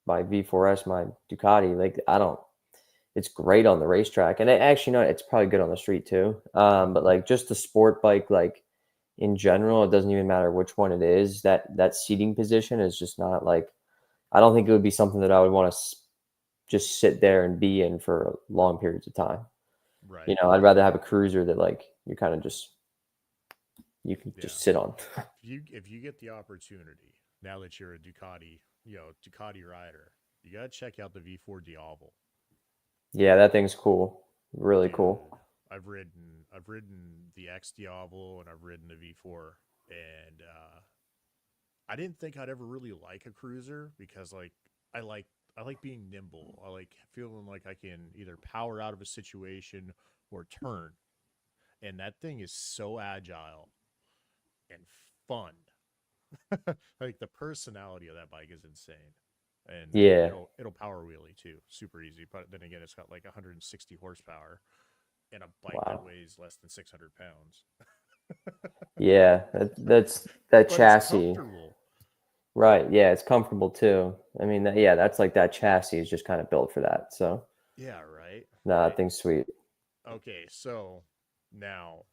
V4S, my Ducati, like I don't it's great on the racetrack. And actually no, it's probably good on the street too. But like just the sport bike, like in general, it doesn't even matter which one it is. That seating position is just not like I don't think it would be something that I would want to just sit there and be in for long periods of time. Right. I'd rather have a cruiser that like you kind of just you can Yeah. just sit on. If you get the opportunity, now that you're a Ducati rider, you gotta check out the V4 Diavel. Yeah, that thing's cool. Really Dude, cool. I've ridden the X Diavel and I've ridden the V4, and I didn't think I'd ever really like a cruiser because like I like I like being nimble. I like feeling like I can either power out of a situation or turn. And that thing is so agile and fun. Like the personality of that bike is insane. And Yeah. it'll power wheelie too, super easy. But then again, it's got like 160 horsepower and a bike that Wow. weighs less than 600 pounds. Yeah, that's that But it's chassis. comfortable. Right. Yeah, it's comfortable too. I mean, yeah, that's like that chassis is just kind of built for that. So, Yeah, right. nah, that Right. thing's sweet. Okay, so now,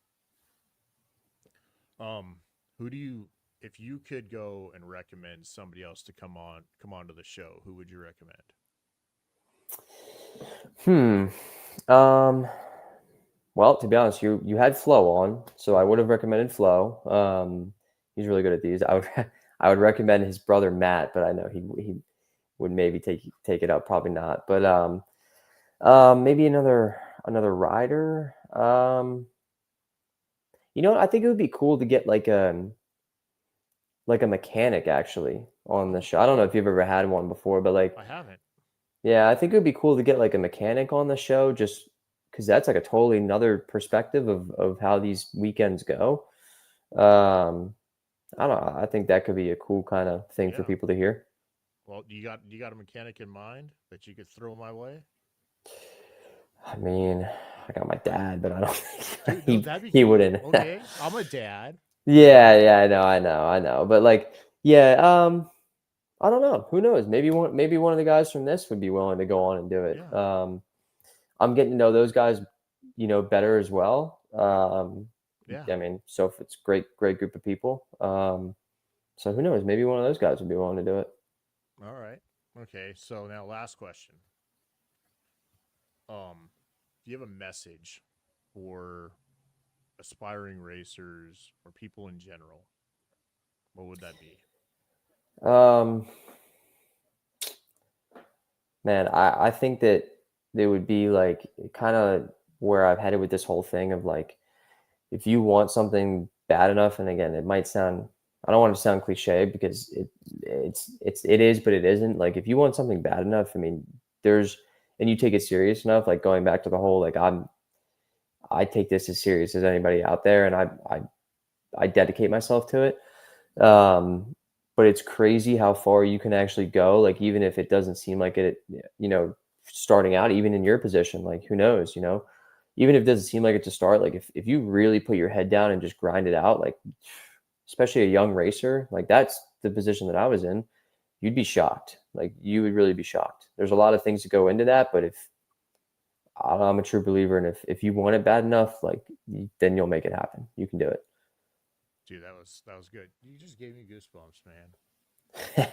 um, who do you, if you could go and recommend somebody else to come on to the show, who would you recommend? Hmm. Um, well, to be honest, you had Flo on, so I would have recommended Flo. He's really good at these. I would I would recommend his brother Matt, but I know he would maybe take it up, probably not. But maybe another rider. What? I think it would be cool to get like a mechanic actually on the Oh, show. I don't know if you've ever had one before, but like I haven't. yeah, I think it would be cool to get like a mechanic on the show just because that's like a totally another perspective of how these weekends go. Um, I don't know. I think that could be a cool kind of thing for Yeah. people to hear. Well, you got a mechanic in mind that you could throw my way? I mean, I got my dad, but I don't think Dude, no, he that'd be he cool. wouldn't. Okay, I'm a dad. Yeah, yeah, I know. But like, yeah, I don't know. Who knows? Maybe one of the guys from this would be willing to go on and do it. Yeah. I'm getting to know those guys, better as well. Yeah. I mean, so if it's great group of people. So who knows? Maybe one of those guys would be willing to do it. All right. Okay, so now last question. Do you have a message for aspiring racers or people in general? What would that be? Um, Man, I think that they would be like kind of where I've headed with this whole thing of like if you want something bad enough, and again, it might sound I don't want to sound cliche because it is, but it isn't. Like if you want something bad enough, I mean, there's and you take it serious enough, like going back to the whole like I take this as serious as anybody out there, and I dedicate myself to it. Um, but it's crazy how far you can actually go. Like even if it doesn't seem like it, starting out, even in your position, like who knows, even if it doesn't seem like it to start, like if you really put your head down and just grind it out, like especially a young racer, like that's the position that I was in, you'd be shocked. Like you would really be shocked. There's a lot of things that go into that, but if I'm a true believer, and if you want it bad enough, like then you'll make it happen. You can do it. Dude, that was good. You just gave me goosebumps, man.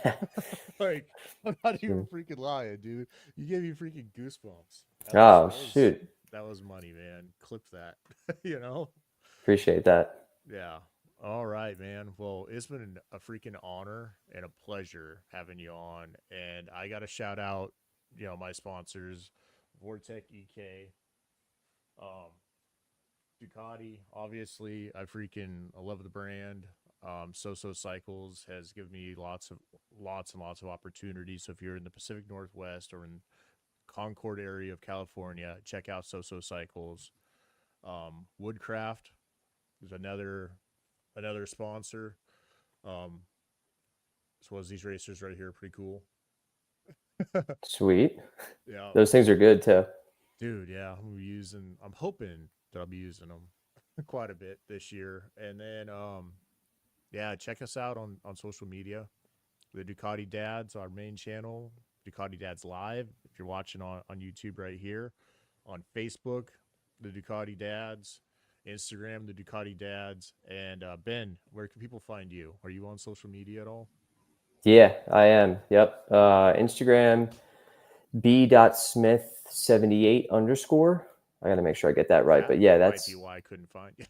Like, I'm not even freaking lying, dude. You gave me freaking goosebumps. That was Oh that was shoot. that was money, man. Clip that. you know? Appreciate that. Yeah. All right, man. Well, it's been a freaking honor and a pleasure having you on. And I got to shout out, my sponsors, Vortec EK, um, Ducati. Obviously, I love the brand. So Cycles has given me lots and lots of opportunities. So if you're in the Pacific Northwest or in Concord area of California, check out So Cycles. Woodcraft is another another sponsor. As well as these racers right here, pretty cool. Sweet. Yeah, Those things are good too. dude. Yeah, I'm hoping that I'll be using them quite a bit this year. And then, yeah, check us out on social media. The Ducati Dads, our main channel, Ducati Dads Live. If you're watching on YouTube right here, on Facebook, the Ducati Dads, Instagram, the Ducati Dads, and Ben, where can people find you? Are you on social media at all? Yeah, I am. Yep. Instagram b.smith78_. I got to make sure I get that right. But yeah, that might that's be why I couldn't find you.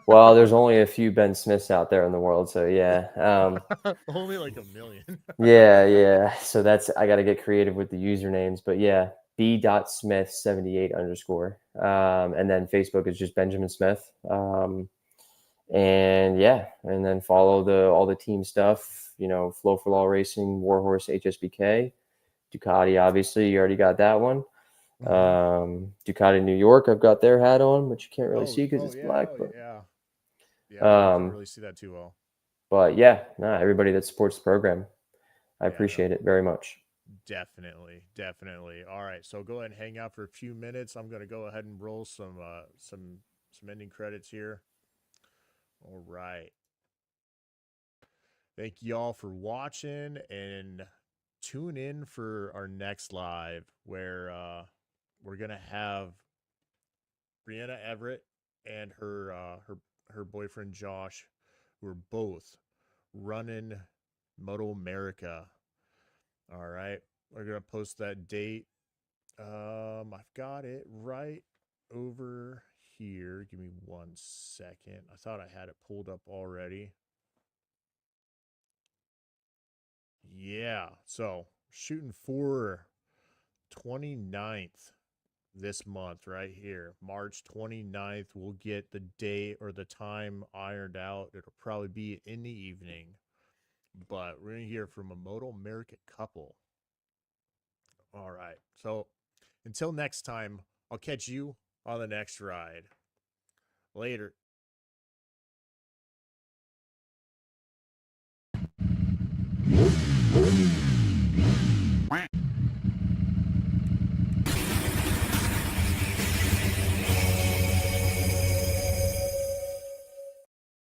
well, there's only a few Ben Smiths out there in the world. So yeah. Only like a million. Yeah. So I got to get creative with the usernames. But yeah, b.smith78_. And then Facebook is just Benjamin Smith. And yeah, and then follow all the team stuff, Flow for Law Racing, Warhorse HSBK, Ducati, obviously, you already got that one. Ducati New York, I've got their hat on, which you can't really see because it's black. But yeah. I can't really see that too well. But yeah, everybody that supports the program, I appreciate it very much. Definitely. All right, so go ahead and hang out for a few minutes. I'm going to go ahead and roll some ending credits here. All right. Thank y'all for watching, and tune in for our next live where we're going to have Brianna Everett and her boyfriend Josh, who are both running MotoAmerica. All right. We're going to post that date. I've got it right over here. Give me 1 second. I thought I had it pulled up already. Yeah. So shooting for 29th this month right here. March 29th. We'll get the date or the time ironed out. It'll probably be in the evening. But we're going to hear from a MotoAmerica couple. All right. So until next time, I'll catch you on the next ride. Later.